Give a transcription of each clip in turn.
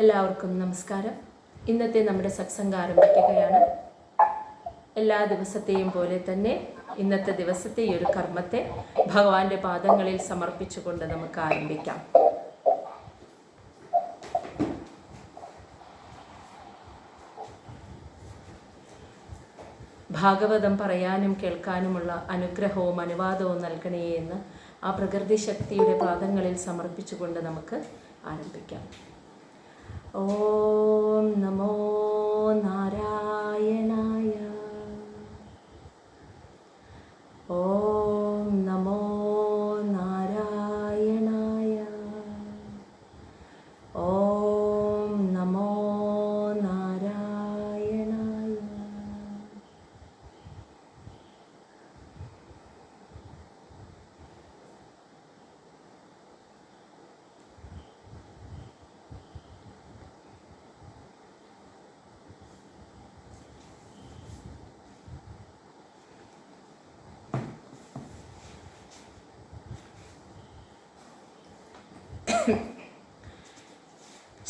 എല്ലാവർക്കും നമസ്കാരം. ഇന്നത്തെ നമ്മുടെ സത്സംഗം ആരംഭിക്കുകയാണ്. എല്ലാ ദിവസത്തെയും പോലെ തന്നെ ഇന്നത്തെ ദിവസത്തെ ഈ ഒരു കർമ്മത്തെ ഭഗവാന്റെ പാദങ്ങളിൽ സമർപ്പിച്ചുകൊണ്ട് നമുക്ക് ആരംഭിക്കാം. ഭാഗവതം പറയാനും കേൾക്കാനുമുള്ള അനുഗ്രഹവും അനുവാദവും നൽകണേ എന്ന് ആ പ്രകൃതി ശക്തിയുടെ പാദങ്ങളിൽ സമർപ്പിച്ചുകൊണ്ട് നമുക്ക് ആരംഭിക്കാം. ഓം നമോ നാരായണായ. ഓം നമോ നാരായണായ. ഓം നമോ നാരായണായ.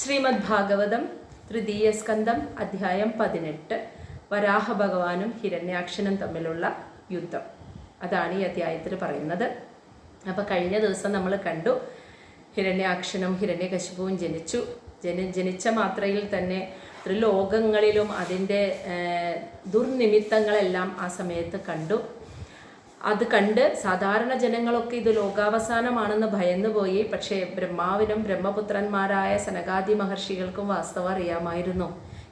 ശ്രീമദ് ഭാഗവതം തൃതീയ സ്കന്ധം അധ്യായം 18. വരാഹ ഭഗവാനും ഹിരണ്യാക്ഷനും തമ്മിലുള്ള യുദ്ധം. അതാണ് ഈ അധ്യായത്തിൽ പറയുന്നത്. അപ്പോൾ കഴിഞ്ഞ ദിവസം നമ്മൾ കണ്ടു, ഹിരണ്യാക്ഷനും ഹിരണ്യകശിപുവും ജനിച്ച മാത്രയിൽ തന്നെ ത്രിലോകങ്ങളിലും അതിൻ്റെ ദുർനിമിത്തങ്ങളെല്ലാം ആ സമയത്ത് കണ്ടു. അത് കണ്ട് സാധാരണ ജനങ്ങളൊക്കെ ഇത് ലോകാവസാനമാണെന്ന് ഭയന്നുപോയി. പക്ഷേ ബ്രഹ്മാവിനും ബ്രഹ്മപുത്രന്മാരായ സനകാദി മഹർഷികൾക്കും വാസ്തവം അറിയാമായിരുന്നു.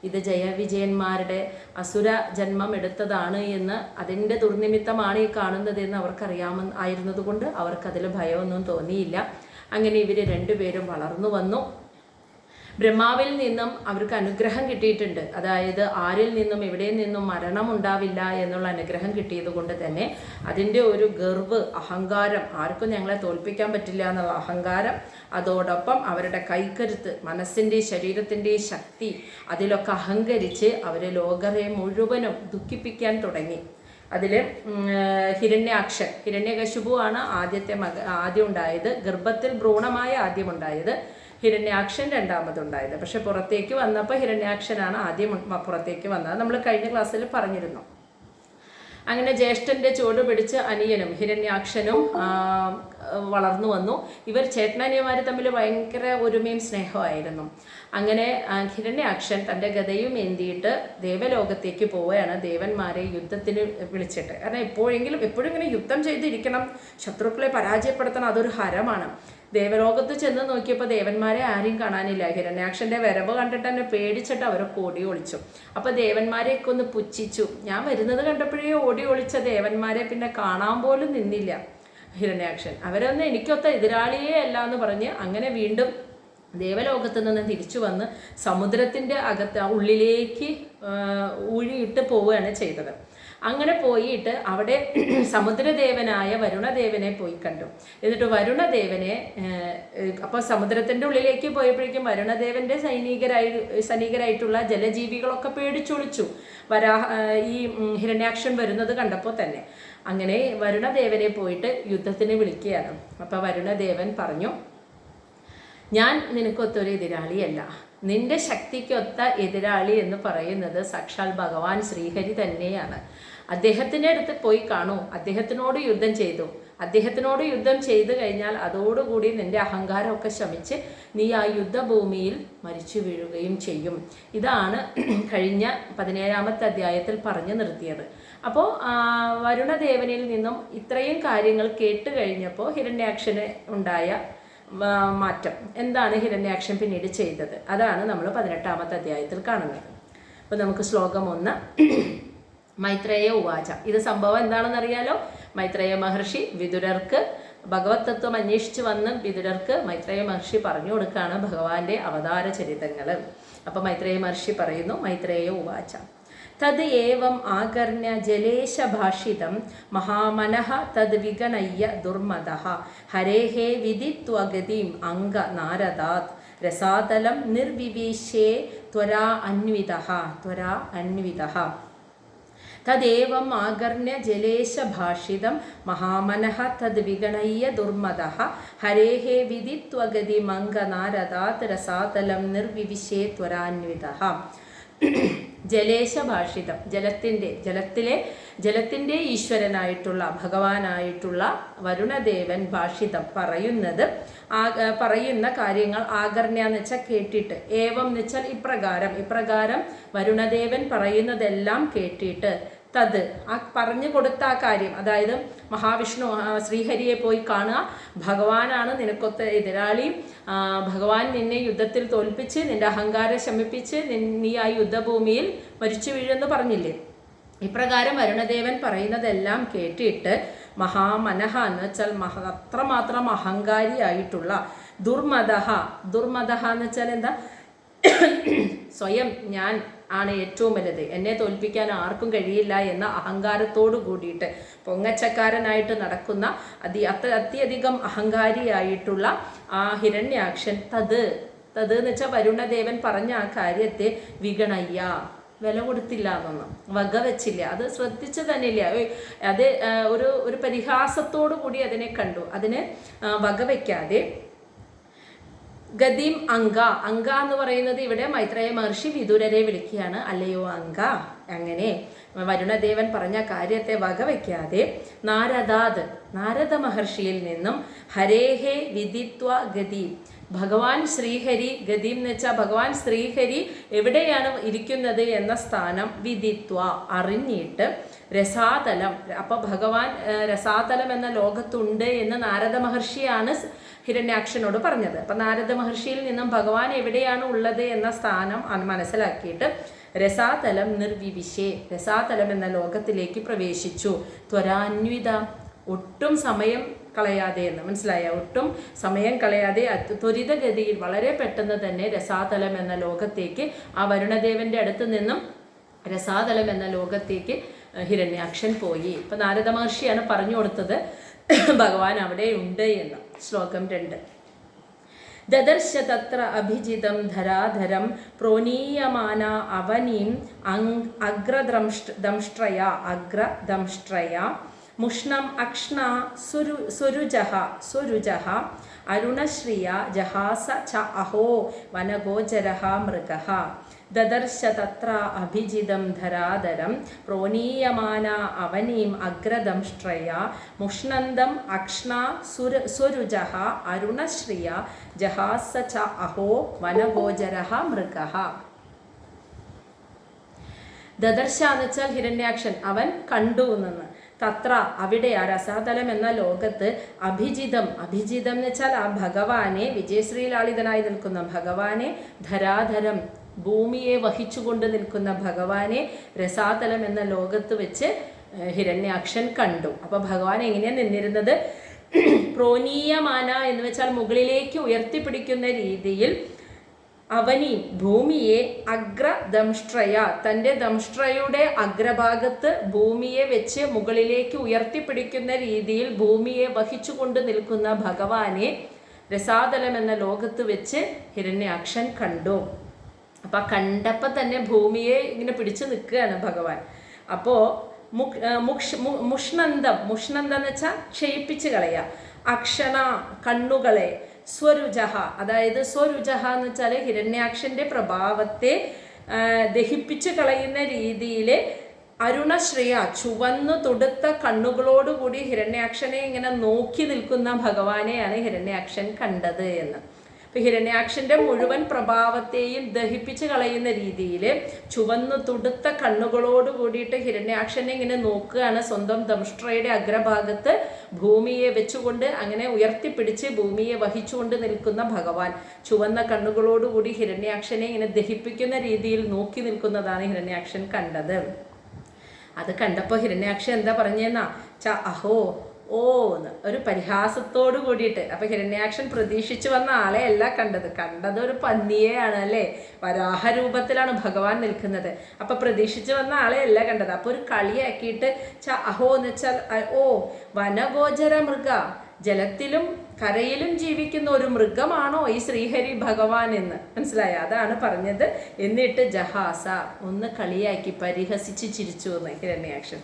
ഇത് ജയവിജയന്മാരുടെ അസുര ജന്മം എടുത്തതാണ് എന്ന്, അതിൻ്റെ ദുർനിമിത്തമാണ് ഈ കാണുന്നത് എന്ന് അവർക്കറിയാമായിരുന്നതുകൊണ്ട് അവർക്കതിൽ ഭയമൊന്നും തോന്നിയില്ല. അങ്ങനെ ഇവർ രണ്ടുപേരും വളർന്നു വന്നു. ബ്രഹ്മാവിൽ നിന്നും അവർക്ക് അനുഗ്രഹം കിട്ടിയിട്ടുണ്ട്. അതായത് ആരിൽ നിന്നും എവിടെ നിന്നും മരണം ഉണ്ടാവില്ല എന്നുള്ള അനുഗ്രഹം കിട്ടിയത് കൊണ്ട് തന്നെ അതിൻ്റെ ഒരു ഗർവ്, അഹങ്കാരം, ആർക്കും ഞങ്ങളെ തോൽപ്പിക്കാൻ പറ്റില്ല എന്നുള്ള അഹങ്കാരം, അതോടൊപ്പം അവരുടെ കൈക്കരുത്ത്, മനസ്സിൻ്റെ ശരീരത്തിൻ്റെ ശക്തി, അതിലൊക്കെ അഹങ്കരിച്ച് അവർ ലോകരെ മുഴുവനും ദുഃഖിപ്പിക്കാൻ തുടങ്ങി. അതിൽ ഹിരണ്യകശിപു ആണ് ആദ്യം ഉണ്ടായത്. ഗർഭത്തിൽ ഭ്രൂണമായ ആദ്യം ഉണ്ടായത്. ഹിരണ്യാക്ഷൻ രണ്ടാമതുണ്ടായത്. പക്ഷെ പുറത്തേക്ക് വന്നപ്പോൾ ഹിരണ്യാക്ഷനാണ് ആദ്യം പുറത്തേക്ക് വന്നത്. നമ്മൾ കഴിഞ്ഞ ക്ലാസ്സിൽ പറഞ്ഞിരുന്നു. അങ്ങനെ ജ്യേഷ്ഠൻ്റെ ചുവട് പിടിച്ച് അനിയനും ഹിരണ്യാക്ഷനും വളർന്നു വന്നു. ഇവർ ചേട്ടനനിയന്മാർ തമ്മിൽ ഭയങ്കര ഒരുമയും സ്നേഹമായിരുന്നു. അങ്ങനെ ഹിരണ്യാക്ഷൻ തൻ്റെ ഗദയും ഏന്തിയിട്ട് ദേവലോകത്തേക്ക് പോവുകയാണ്, ദേവന്മാരെ യുദ്ധത്തിന് വിളിച്ചിട്ട്. കാരണം എപ്പോഴും ഇങ്ങനെ യുദ്ധം ചെയ്തിരിക്കണം, ശത്രുക്കളെ പരാജയപ്പെടുത്തണം, അതൊരു ഹരമാണ്. ദേവലോകത്ത് ചെന്ന് നോക്കിയപ്പോൾ ദേവന്മാരെ ആരെയും കാണാനില്ല. ഹിരണ്യാക്ഷൻ്റെ വരവ് കണ്ടിട്ട് തന്നെ പേടിച്ചിട്ട് അവരൊക്കെ ഓടി ഒളിച്ചു. അപ്പോൾ ദേവന്മാരെയൊക്കെ ഒന്ന് പുച്ഛിച്ചു. ഞാൻ വരുന്നത് കണ്ടപ്പോഴേ ഓടി ഒളിച്ച ദേവന്മാരെ പിന്നെ കാണാൻ പോലും നിന്നില്ല ഹിരണ്യാക്ഷൻ. അവരൊന്നും എനിക്കൊത്ത എതിരാളിയേ അല്ല എന്ന് പറഞ്ഞ് അങ്ങനെ വീണ്ടും ദേവലോകത്ത് നിന്ന് തിരിച്ചു വന്ന് സമുദ്രത്തിൻ്റെ ഉള്ളിലേക്ക് ഊഴിയിട്ട് പോവുകയാണ് ചെയ്തത്. അങ്ങനെ പോയിട്ട് അവിടെ സമുദ്രദേവനായ വരുണദേവനെ പോയി കണ്ടു. എന്നിട്ട് വരുണദേവനെ അപ്പോൾ സമുദ്രത്തിൻ്റെ ഉള്ളിലേക്ക് പോയപ്പോഴേക്കും വരുണദേവൻ്റെ സൈനികരായിട്ടുള്ള ജലജീവികളൊക്കെ പേടിച്ചൊളിച്ചു ഈ ഹിരണ്യാക്ഷൻ വരുന്നത് കണ്ടപ്പോൾ തന്നെ. അങ്ങനെ വരുണദേവനെ പോയിട്ട് യുദ്ധത്തിന് വിളിക്കുകയാണ്. അപ്പോൾ വരുണദേവൻ പറഞ്ഞു, ഞാൻ നിനക്കൊത്തൊരു എതിരാളിയല്ല, നിന്റെ ശക്തിക്കൊത്ത എതിരാളി എന്ന് പറയുന്നത് സാക്ഷാൽ ഭഗവാൻ ശ്രീഹരി തന്നെയാണ്. അദ്ദേഹത്തിൻ്റെ അടുത്ത് പോയി കാണൂ, അദ്ദേഹത്തിനോട് യുദ്ധം ചെയ്തു. അദ്ദേഹത്തിനോട് യുദ്ധം ചെയ്തു കഴിഞ്ഞാൽ അതോടുകൂടി നിന്റെ അഹങ്കാരമൊക്കെ ശമിച്ച് നീ ആ യുദ്ധഭൂമിയിൽ മരിച്ചു വീഴുകയും ചെയ്യും. ഇതാണ് കഴിഞ്ഞ 17-ാമത്തെ അധ്യായത്തിൽ പറഞ്ഞു നിർത്തിയത്. അപ്പോൾ വരുണദേവനിൽ നിന്നും ഇത്രയും കാര്യങ്ങൾ കേട്ട് കഴിഞ്ഞപ്പോൾ ഹിരണ്യാക്ഷന് ഉണ്ടായ മാറ്റം എന്താണ്, ഹിരണ്യാക്ഷൻ പിന്നീട് ചെയ്തത്, അതാണ് നമ്മൾ 18-ാമത്തെ അധ്യായത്തിൽ കാണുന്നത്. അപ്പോൾ നമുക്ക് ശ്ലോകം 1. മൈത്രേയ ഉവാച. ഇത് സംഭവം എന്താണെന്നറിയാലോ. മൈത്രേയ മഹർഷി വിദുരർക്ക് ഭഗവത് തത്വം അന്വേഷിച്ച് വന്ന് വിദുരർക്ക് മൈത്രേയ മഹർഷി പറഞ്ഞു കൊടുക്കുകയാണ് ഭഗവാന്റെ അവതാര ചരിതങ്ങൾ. അപ്പോൾ മൈത്രേയ മഹർഷി പറയുന്നു, മൈത്രേയ ഉവാച. തത് ഏവം ആകർണ്യ ജലേശഭാഷിതം മഹാമനഃ തദ് വിഗണയ്യ ദുർമദഃ ഹരേഃ വിദിത്വഗതിം അംഗ നാരദാത് രസാതലം നിർവിവേശ്യേ ത്വരാ അന്വിതഃ. തദേവം ആകർണ്യ ജലേശഭാഷിതം മഹാമനഃ തദ് വിഗണയ്യ ദുർമദഃ ഹരേഃ വിദിത്വഗതി മംഗനാരദാത് രസാതലം നിർവിവിശേ ത്വരാന്വിതഃ. ജലേശഭാഷിതം, ജലത്തിലെ ഈശ്വരനായിട്ടുള്ള ഭഗവാനായിട്ടുള്ള വരുണദേവൻ ഭാഷിതം പറയുന്ന കാര്യങ്ങൾ ആകർണ്യ എന്ന് വെച്ചാൽ കേട്ടിട്ട്, ഏവം എന്ന് വെച്ചാൽ ഇപ്രകാരം വരുണദേവൻ പറയുന്നതെല്ലാം കേട്ടിട്ട്, തത് ആ പറഞ്ഞു കൊടുത്ത ആ കാര്യം, അതായത് മഹാവിഷ്ണു ശ്രീഹരിയെ പോയി കാണുക, ഭഗവാനാണ് നിനക്കൊത്ത എതിരാളി, ഭഗവാൻ നിന്നെ യുദ്ധത്തിൽ തോൽപ്പിച്ച് നിന്റെ അഹങ്കാരം ശമിപ്പിച്ച് നീ ആ യുദ്ധഭൂമിയിൽ മരിച്ചു വീഴുമെന്ന് പറഞ്ഞില്ലേ. ഇപ്രകാരം വരുണദേവൻ പറയുന്നതെല്ലാം കേട്ടിട്ട് മഹാമനഃ എന്ന് വെച്ചാൽ അത്രമാത്രം അഹങ്കാരിയായിട്ടുള്ള ദുർമദഃ എന്ന് വെച്ചാൽ എന്താ, സ്വയം ഞാൻ ആണ് ഏറ്റവും വലുത്, എന്നെ തോൽപ്പിക്കാൻ ആർക്കും കഴിയില്ല എന്ന അഹങ്കാരത്തോടു കൂടിയിട്ട് പൊങ്ങച്ചക്കാരനായിട്ട് നടക്കുന്ന അത്യധികം അഹങ്കാരിയായിട്ടുള്ള ആ ഹിരണ്യാക്ഷൻ തത് എന്ന് വെച്ചാൽ വരുണദേവൻ പറഞ്ഞ ആ കാര്യത്തെ വിഗണയ്യ, വില കൊടുത്തില്ല എന്നൊന്നും, വക വെച്ചില്ല, അത് ശ്രദ്ധിച്ചു തന്നെയില്ല, അത് ഒരു പരിഹാസത്തോടു കൂടി അതിനെ കണ്ടു, അതിനെ വകവയ്ക്കാതെ ഗതിം അങ്ക എന്ന് പറയുന്നത് ഇവിടെ മൈത്രേയ മഹർഷി വിദുരരെ വിളിക്കുകയാണ്. അല്ലയോ അങ്ക, അങ്ങനെ വരുണദേവൻ പറഞ്ഞ കാര്യത്തെ വകവയ്ക്കാതെ നാരദ മഹർഷിയിൽ നിന്നും ഹരേഹേ വിദിത്വ ഗതി, ഭഗവാൻ ശ്രീഹരി, ഗതിം എന്ന് വെച്ചാൽ ഭഗവാൻ ശ്രീഹരി എവിടെയാണ് ഇരിക്കുന്നത് എന്ന സ്ഥാനം വിദിത്വ അറിഞ്ഞിട്ട് രസാതലം, അപ്പൊ ഭഗവാൻ രസാതലം എന്ന ലോകത്തുണ്ട് എന്ന് നാരദ മഹർഷിയാണ് ഹിരണ്യാക്ഷനോട് പറഞ്ഞത്. അപ്പൊ നാരദ മഹർഷിയിൽ നിന്നും ഭഗവാൻ എവിടെയാണ് ഉള്ളത് എന്ന സ്ഥാനം മനസ്സിലാക്കിയിട്ട് രസാതലം നിർവിവിശേ, രസാതലം എന്ന ലോകത്തിലേക്ക് പ്രവേശിച്ചു. ത്വരാന്വിത, ഒട്ടും സമയം കളയാതെ എന്ന് മനസ്സിലായ, ഒട്ടും സമയം കളയാതെ ത്വരിതഗതിയിൽ വളരെ പെട്ടെന്ന് തന്നെ രസാതലം എന്ന ലോകത്തേക്ക്, ആ വരുണദേവന്റെ അടുത്ത് നിന്നും രസാതലം എന്ന ലോകത്തേക്ക് ഹിരണ്യാക്ഷൻ പോയി. ഇപ്പൊ നാരദ മഹർഷിയാണ് പറഞ്ഞു കൊടുത്തത് ഭഗവാൻ അവിടെ ഉണ്ട് എന്ന്. ശ്ലോകം 2. ദദർശ തത്ര അഭിജിതം ധരാധരം പ്രോനീയമാന അവനീം അഗ്രദംഷ്ട്രയ മുഷ്ണം അക്ഷ്ണ സ്വരുജഃ അരുണശ്രിയ ജഹാസ ച അഹോ വനഗോചരഃ മൃഗഃ. ദദർശ തത്ര അഭിജിതം ധരാധരം പ്രോനീയമാന അവനീം അഗ്രദംഷ്ട്രയ മുഷ്ണന്തം അക്ഷ്ണ സ്വരുജഃ അരുണശ്രിയ ജഹാസ ച അഹോ വനഗോചരഃ മൃഗഃ. ദദർശ എന്ന് വെച്ചാൽ ഹിരണ്യാക്ഷൻ അവൻ കണ്ടു എന്ന്. തത്ര അവിടെ, ആ രസാതലം എന്ന ലോകത്ത് അഭിജിതം എന്ന് വെച്ചാൽ ആ ഭഗവാനെ, വിജയശ്രീലാളിതനായി നിൽക്കുന്ന ഭഗവാനെ, ധരാധരം ഭൂമിയെ വഹിച്ചുകൊണ്ട് നിൽക്കുന്ന ഭഗവാനെ രസാതലം എന്ന ലോകത്ത് വെച്ച് ഹിരണ്യാക്ഷൻ കണ്ടു. അപ്പൊ ഭഗവാൻ എങ്ങനെയാണ് നിന്നിരുന്നത്? പ്രോനീയമാന എന്ന് വെച്ചാൽ മുകളിലേക്ക് ഉയർത്തിപ്പിടിക്കുന്ന രീതിയിൽ, അവനി ഭൂമിയെ അഗ്രദംഷ്ട്രയ, തൻ്റെ ദംഷ്ട്രയുടെ അഗ്രഭാഗത്ത് ഭൂമിയെ വെച്ച് മുകളിലേക്ക് ഉയർത്തിപ്പിടിക്കുന്ന രീതിയിൽ ഭൂമിയെ വഹിച്ചുകൊണ്ട് നിൽക്കുന്ന ഭഗവാനെ രസാതലം എന്ന ലോകത്ത് വെച്ച് ഹിരണ്യാക്ഷൻ കണ്ടു. അപ്പൊ കണ്ടപ്പോൾ തന്നെ ഭൂമിയെ ഇങ്ങനെ പിടിച്ചു നിൽക്കുകയാണ് ഭഗവാൻ. അപ്പോ മുഷ്ണന്തം എന്ന് വെച്ചാൽ ക്ഷയിപ്പിച്ച് കളയുക, അക്ഷണ കണ്ണുകളെ, സ്വരുജഹ അതായത് സ്വരുജഹ എന്ന് വെച്ചാൽ ഹിരണ്യാക്ഷന്റെ പ്രഭാവത്തെ ദഹിപ്പിച്ച് കളയുന്ന രീതിയിൽ അരുണശ്രിയ ചുവന്നു തൊടുത്ത കണ്ണുകളോടുകൂടി ഹിരണ്യാക്ഷനെ ഇങ്ങനെ നോക്കി നിൽക്കുന്ന ഭഗവാനെയാണ് ഹിരണ്യാക്ഷൻ കണ്ടത് എന്ന്. ഇപ്പൊ ഹിരണ്യാക്ഷന്റെ മുഴുവൻ പ്രഭാവത്തെയും ദഹിപ്പിച്ച് കളയുന്ന രീതിയിൽ ചുവന്നു തുടുത്ത കണ്ണുകളോട് കൂടിയിട്ട് ഹിരണ്യാക്ഷനെ ഇങ്ങനെ നോക്കുകയാണ്. സ്വന്തം ദംഷ്ട്രയുടെ അഗ്രഭാഗത്ത് ഭൂമിയെ വെച്ചുകൊണ്ട് അങ്ങനെ ഉയർത്തിപ്പിടിച്ച് ഭൂമിയെ വഹിച്ചുകൊണ്ട് നിൽക്കുന്ന ഭഗവാൻ ചുവന്ന കണ്ണുകളോടുകൂടി ഹിരണ്യാക്ഷനെ ഇങ്ങനെ ദഹിപ്പിക്കുന്ന രീതിയിൽ നോക്കി നിൽക്കുന്നതാണ് ഹിരണ്യാക്ഷൻ കണ്ടത്. അത് കണ്ടപ്പോൾ ഹിരണ്യാക്ഷൻ എന്താ പറഞ്ഞെന്നാ അഹോ ഓ എന്ന് ഒരു പരിഹാസത്തോട് കൂടിയിട്ട്. അപ്പൊ ഹിരണ്യാക്ഷൻ പ്രതീക്ഷിച്ചു വന്ന ആളെ അല്ല കണ്ടത് ഒരു പന്നിയെയാണ് അല്ലേ, വരാഹ രൂപത്തിലാണ് ഭഗവാൻ നിൽക്കുന്നത്. അപ്പൊ പ്രതീക്ഷിച്ചു വന്ന ആളെ അല്ല കണ്ടത്. അപ്പൊ ഒരു കളിയാക്കിയിട്ട് അഹോ എന്ന് വെച്ചാൽ ഓ വനഗോചര മൃഗ, ജലത്തിലും കരയിലും ജീവിക്കുന്ന ഒരു മൃഗമാണോ ഈ ശ്രീഹരി ഭഗവാൻ എന്ന് മനസ്സിലായ? അതാണ് പറഞ്ഞത്. എന്നിട്ട് ജഹാസ, ഒന്ന് കളിയാക്കി പരിഹസിച്ച് ചിരിച്ചു എന്ന് ഹിരണ്യാക്ഷൻ.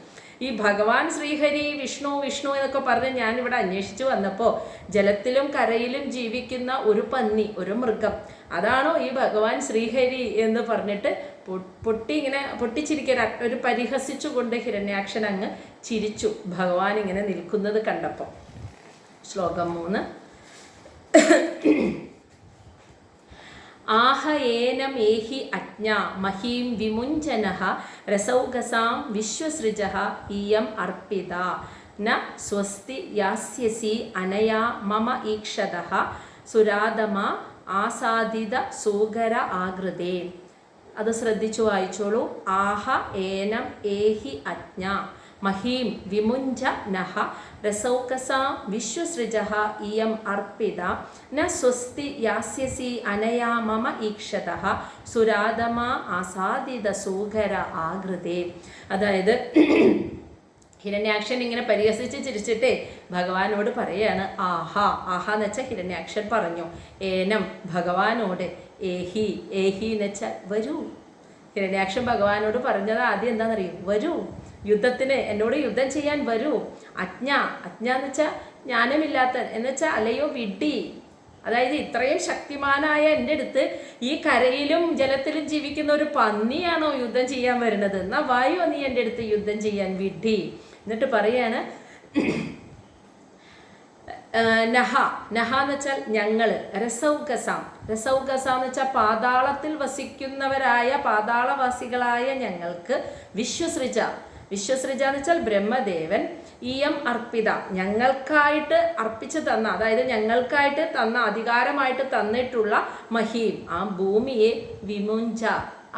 ഈ ഭഗവാൻ ശ്രീഹരി വിഷ്ണു വിഷ്ണു എന്നൊക്കെ പറഞ്ഞ് ഞാനിവിടെ അന്വേഷിച്ചു വന്നപ്പോൾ ജലത്തിലും കരയിലും ജീവിക്കുന്ന ഒരു പന്നി, ഒരു മൃഗം, അതാണോ ഈ ഭഗവാൻ ശ്രീഹരി എന്ന് പറഞ്ഞിട്ട് പൊട്ടിച്ചിരിക്കാൻ ഒരു പരിഹസിച്ചുകൊണ്ട് ഹിരണ്യാക്ഷൻ അങ്ങ് ചിരിച്ചു ഭഗവാൻ ഇങ്ങനെ നിൽക്കുന്നത് കണ്ടപ്പോൾ. ശ്ലോകം 3. ആഹ ഏനം ഏഹി അജ്ഞാ മഹീം വിമുഞ്ചനഃ രസൗകസാം വിശ്വസൃജഃ ഇയം അർപ്പിത ന സ്വസ്തി യാസ്യസി അനയാ മമ ഈക്ഷതഃ സുരാതമ ആസാദിത സൂകര ആകൃതേ. അത് ശ്രദ്ധിച്ചു വായിച്ചോളൂ. ആഹ ഏനം ഏഹി അജ്ഞാ മഹീം വിമുഞ്ച നഹ രസൗകസാം വിശ്വസൃജഃ ഇയം അർപ്പിത ന സ്വസ്തി യാസ്യസി അനയാ മമ ഈക്ഷതഃ സുരാതമ ആസാദിത സൂകര ആകൃതേ. അതായത് ഹിരണ്യാക്ഷൻ ഇങ്ങനെ പരിഹസിച്ച് ചിരിച്ചിട്ടേ ഭഗവാനോട് പറയാണ് ആഹ. ആഹ എന്ന് വെച്ചാൽ ഹിരണ്യാക്ഷൻ പറഞ്ഞു ഏനം ഭഗവാനോട്, ഏഹി ഏഹി എന്ന് വെച്ചാൽ വരൂ. ഹിരണ്യാക്ഷൻ ഭഗവാനോട് പറഞ്ഞത് ആദ്യം എന്താണെന്നറിയും? വരൂ, യുദ്ധത്തിന് എന്നോട് യുദ്ധം ചെയ്യാൻ വരൂ. അജ്ഞ, അജ്ഞ എന്ന് വെച്ചാൽ ജ്ഞാനമില്ലാത്ത എന്ന് വെച്ചാൽ അലയോ വിഡ്ഢി. അതായത് ഇത്രയും ശക്തിമാനായ എൻ്റെ അടുത്ത് ഈ കരയിലും ജലത്തിലും ജീവിക്കുന്ന ഒരു പന്നിയാണോ യുദ്ധം ചെയ്യാൻ വരുന്നത്? എന്നാ വായോ നീ എൻ്റെ അടുത്ത് യുദ്ധം ചെയ്യാൻ വിഡ്ഢി. എന്നിട്ട് പറയാണ് നഹ, നഹ എന്ന് വെച്ചാൽ ഞങ്ങൾ, രസൗകസാം, രസൗകസാം എന്ന് വെച്ചാൽ പാതാളത്തിൽ വസിക്കുന്നവരായ പാതാളവാസികളായ ഞങ്ങൾക്ക് വിശ്വസൃജ, വിശ്വസൃജ എന്ന് വെച്ചാൽ ബ്രഹ്മദേവൻ, ഇയം അർപ്പിത ഞങ്ങൾക്കായിട്ട് അർപ്പിച്ചു തന്ന, അതായത് ഞങ്ങൾക്കായിട്ട് തന്ന അധികാരമായിട്ട് തന്നിട്ടുള്ള മഹീം ആ ഭൂമിയെ വിമുഞ്ച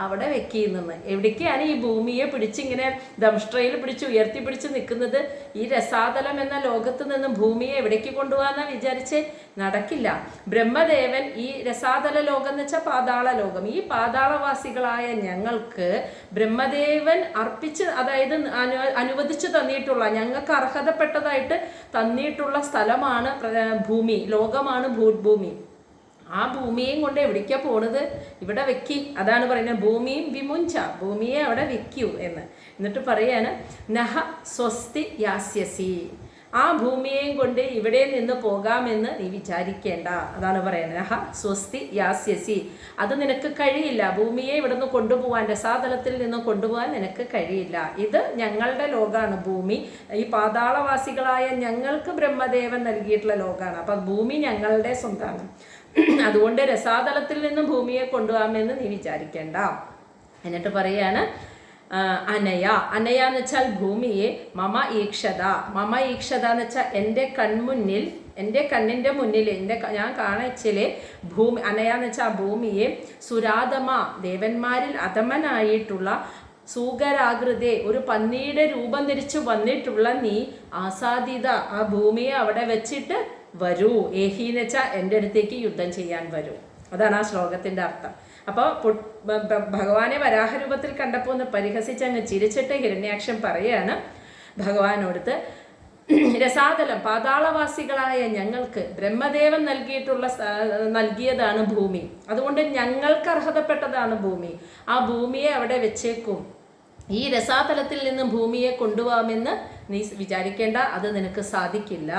അവിടെ വെക്കിയെന്ന്. എവിടേക്കാണ് ഈ ഭൂമിയെ പിടിച്ചിങ്ങനെ ദംഷ്ട്രയിൽ പിടിച്ച് ഉയർത്തിപ്പിടിച്ച് നിൽക്കുന്നത്? ഈ രസാതലം എന്ന ലോകത്ത് നിന്നും ഭൂമിയെ എവിടേക്ക് കൊണ്ടുപോകാന്നാ വിചാരിച്ച്? നടക്കില്ല. ബ്രഹ്മദേവൻ ഈ രസാതല ലോകം എന്ന് വെച്ചാൽ പാതാള ലോകം, ഈ പാതാളവാസികളായ ഞങ്ങൾക്ക് ബ്രഹ്മദേവൻ അർപ്പിച്ച്, അതായത് അനുവദിച്ചു തന്നിട്ടുള്ള, ഞങ്ങൾക്ക് അർഹതപ്പെട്ടതായിട്ട് തന്നിട്ടുള്ള സ്ഥലമാണ് ഭൂമി, ലോകമാണ് ഭൂമി. ആ ഭൂമിയെയും കൊണ്ട് എവിടേക്കാണ് പോണത്? ഇവിടെ വെക്കി. അതാണ് പറയുന്നത് ഭൂമിയും വിമുഞ്ച, ഭൂമിയെ അവിടെ വെക്കൂ എന്ന്. എന്നിട്ട് പറയാണ് നഹ സ്വസ്തി യാസ്യസി, ആ ഭൂമിയെയും കൊണ്ട് ഇവിടെ നിന്ന് പോകാമെന്ന് നീ വിചാരിക്കേണ്ട. അതാണ് പറയുന്നത് നഹ സ്വസ്തി യാസ്യസി, അത് നിനക്ക് കഴിയില്ല. ഭൂമിയെ ഇവിടെ നിന്ന് കൊണ്ടുപോകാൻ, രസാതലത്തിൽ നിന്ന് കൊണ്ടുപോകാൻ നിനക്ക് കഴിയില്ല. ഇത് ഞങ്ങളുടെ ലോകമാണ് ഭൂമി, ഈ പാതാളവാസികളായ ഞങ്ങൾക്ക് ബ്രഹ്മദേവൻ നൽകിയിട്ടുള്ള ലോകമാണ്. അപ്പം ഭൂമി ഞങ്ങളുടെ സ്വന്തമാണ്. അതുകൊണ്ട് രസാതലത്തിൽ നിന്നും ഭൂമിയെ കൊണ്ടുപോകാമെന്ന് നീ വിചാരിക്കേണ്ട. എന്നിട്ട് പറയാണ് അനയ, അനയ എന്ന് വെച്ചാൽ ഭൂമിയെ, മമ ഈക്ഷത, മമ ഈക്ഷത എന്ന് വെച്ചാൽ എൻ്റെ കൺമുന്നിൽ, എൻ്റെ കണ്ണിൻ്റെ മുന്നിൽ, ഞാൻ കാണിച്ചിലെ ഭൂമി, അനയ എന്ന് വെച്ചാൽ ഭൂമിയെ, സുരാതമ ദേവന്മാരിൽ അധമനായിട്ടുള്ള, സൂകരാകൃതേ ഒരു പന്നിയുടെ രൂപം ധരിച്ചു വന്നിട്ടുള്ള നീ, ആസാദിത ആ ഭൂമിയെ അവിടെ വെച്ചിട്ട് വരൂ. ഏഹി എന്ന് വെച്ചാൽ എൻ്റെ അടുത്തേക്ക് യുദ്ധം ചെയ്യാൻ വരൂ. അതാണ് ആ ശ്ലോകത്തിൻ്റെ അർത്ഥം. അപ്പോൾ ഭഗവാനെ വരാഹരൂപത്തിൽ കണ്ടപ്പോൾ ഒന്ന് പരിഹസിച്ച് അങ്ങ് ചിരിച്ചിട്ട് ഹിരണ്യാക്ഷൻ പറയാണ് ഭഗവാനോടുത്ത്, രസാതലം പാതാളവാസികളായ ഞങ്ങൾക്ക് ബ്രഹ്മദേവൻ നൽകിയതാണ് ഭൂമി, അതുകൊണ്ട് ഞങ്ങൾക്ക് അർഹതപ്പെട്ടതാണ് ഭൂമി. ആ ഭൂമിയെ അവിടെ വെച്ചേക്കും. ഈ രസാതലത്തിൽ നിന്ന് ഭൂമിയെ കൊണ്ടുപോകാമെന്ന് നീ വിചാരിക്കേണ്ട, അത് നിനക്ക് സാധിക്കില്ല.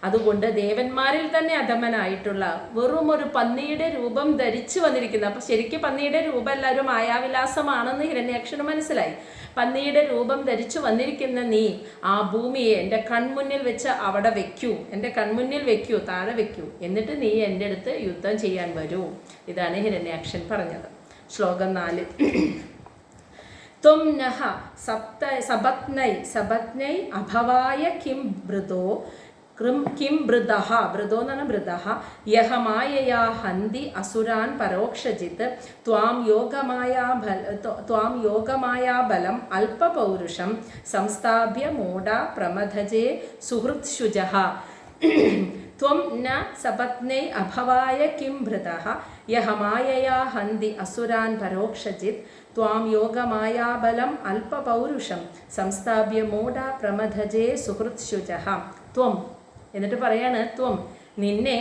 അതുകൊണ്ട് ദേവന്മാരിൽ തന്നെ അധമനായിട്ടുള്ള വെറും ഒരു പന്നിയുടെ രൂപം ധരിച്ചു വന്നിരിക്കുന്ന, അപ്പം ശരിക്കും പന്നിയുടെ രൂപം എല്ലാവരും മായാവിലാസമാണെന്ന് ഹിരണ്യാക്ഷന് മനസ്സിലായി. പന്നിയുടെ രൂപം ധരിച്ചു വന്നിരിക്കുന്ന നീ ആ ഭൂമിയെ എൻ്റെ കൺമുന്നിൽ വെച്ച് അവിടെ വെക്കൂ, എൻ്റെ കൺമുന്നിൽ വെക്കൂ, താഴെ വെക്കൂ, എന്നിട്ട് നീ എൻ്റെ അടുത്ത് യുദ്ധം ചെയ്യാൻ വരൂ. ഇതാണ് ഹിരണ്യാക്ഷൻ പറഞ്ഞത്. ശ്ലോകം 4. ത്വം നഹ സപത്നൈ അഭവായ കിം ബ്രതോ കിം ബൃദഃ, ബൃദോ എന്ന് പറഞ്ഞാൽ ബൃദഃ, യഹ മായയാ ഹന്തി അസുരാൻ പരോക്ഷജിത് ത്വാം യോഗമായാ ബലം അല്പപൗരുഷം സംസ്ഥാപ്യ മൂഢ പ്രമഥജേ സുഹൃത്ശുജഃ. ത്വം ന സപത്നൈ അഭവായ കിം ബൃദഃ യഹ മായയാ ഹന്തി അസുരാൻ പരോക്ഷജിത് ത്വാം യോഗമായാബലം അല്പപൗരുഷം സംസ്ഥാപ്യ മൂഢ പ്രമഥജേ സുഹൃത്ശുജഃ. ത്വം എന്നിട്ട് പറയാണ് ത്വം നിന്നെ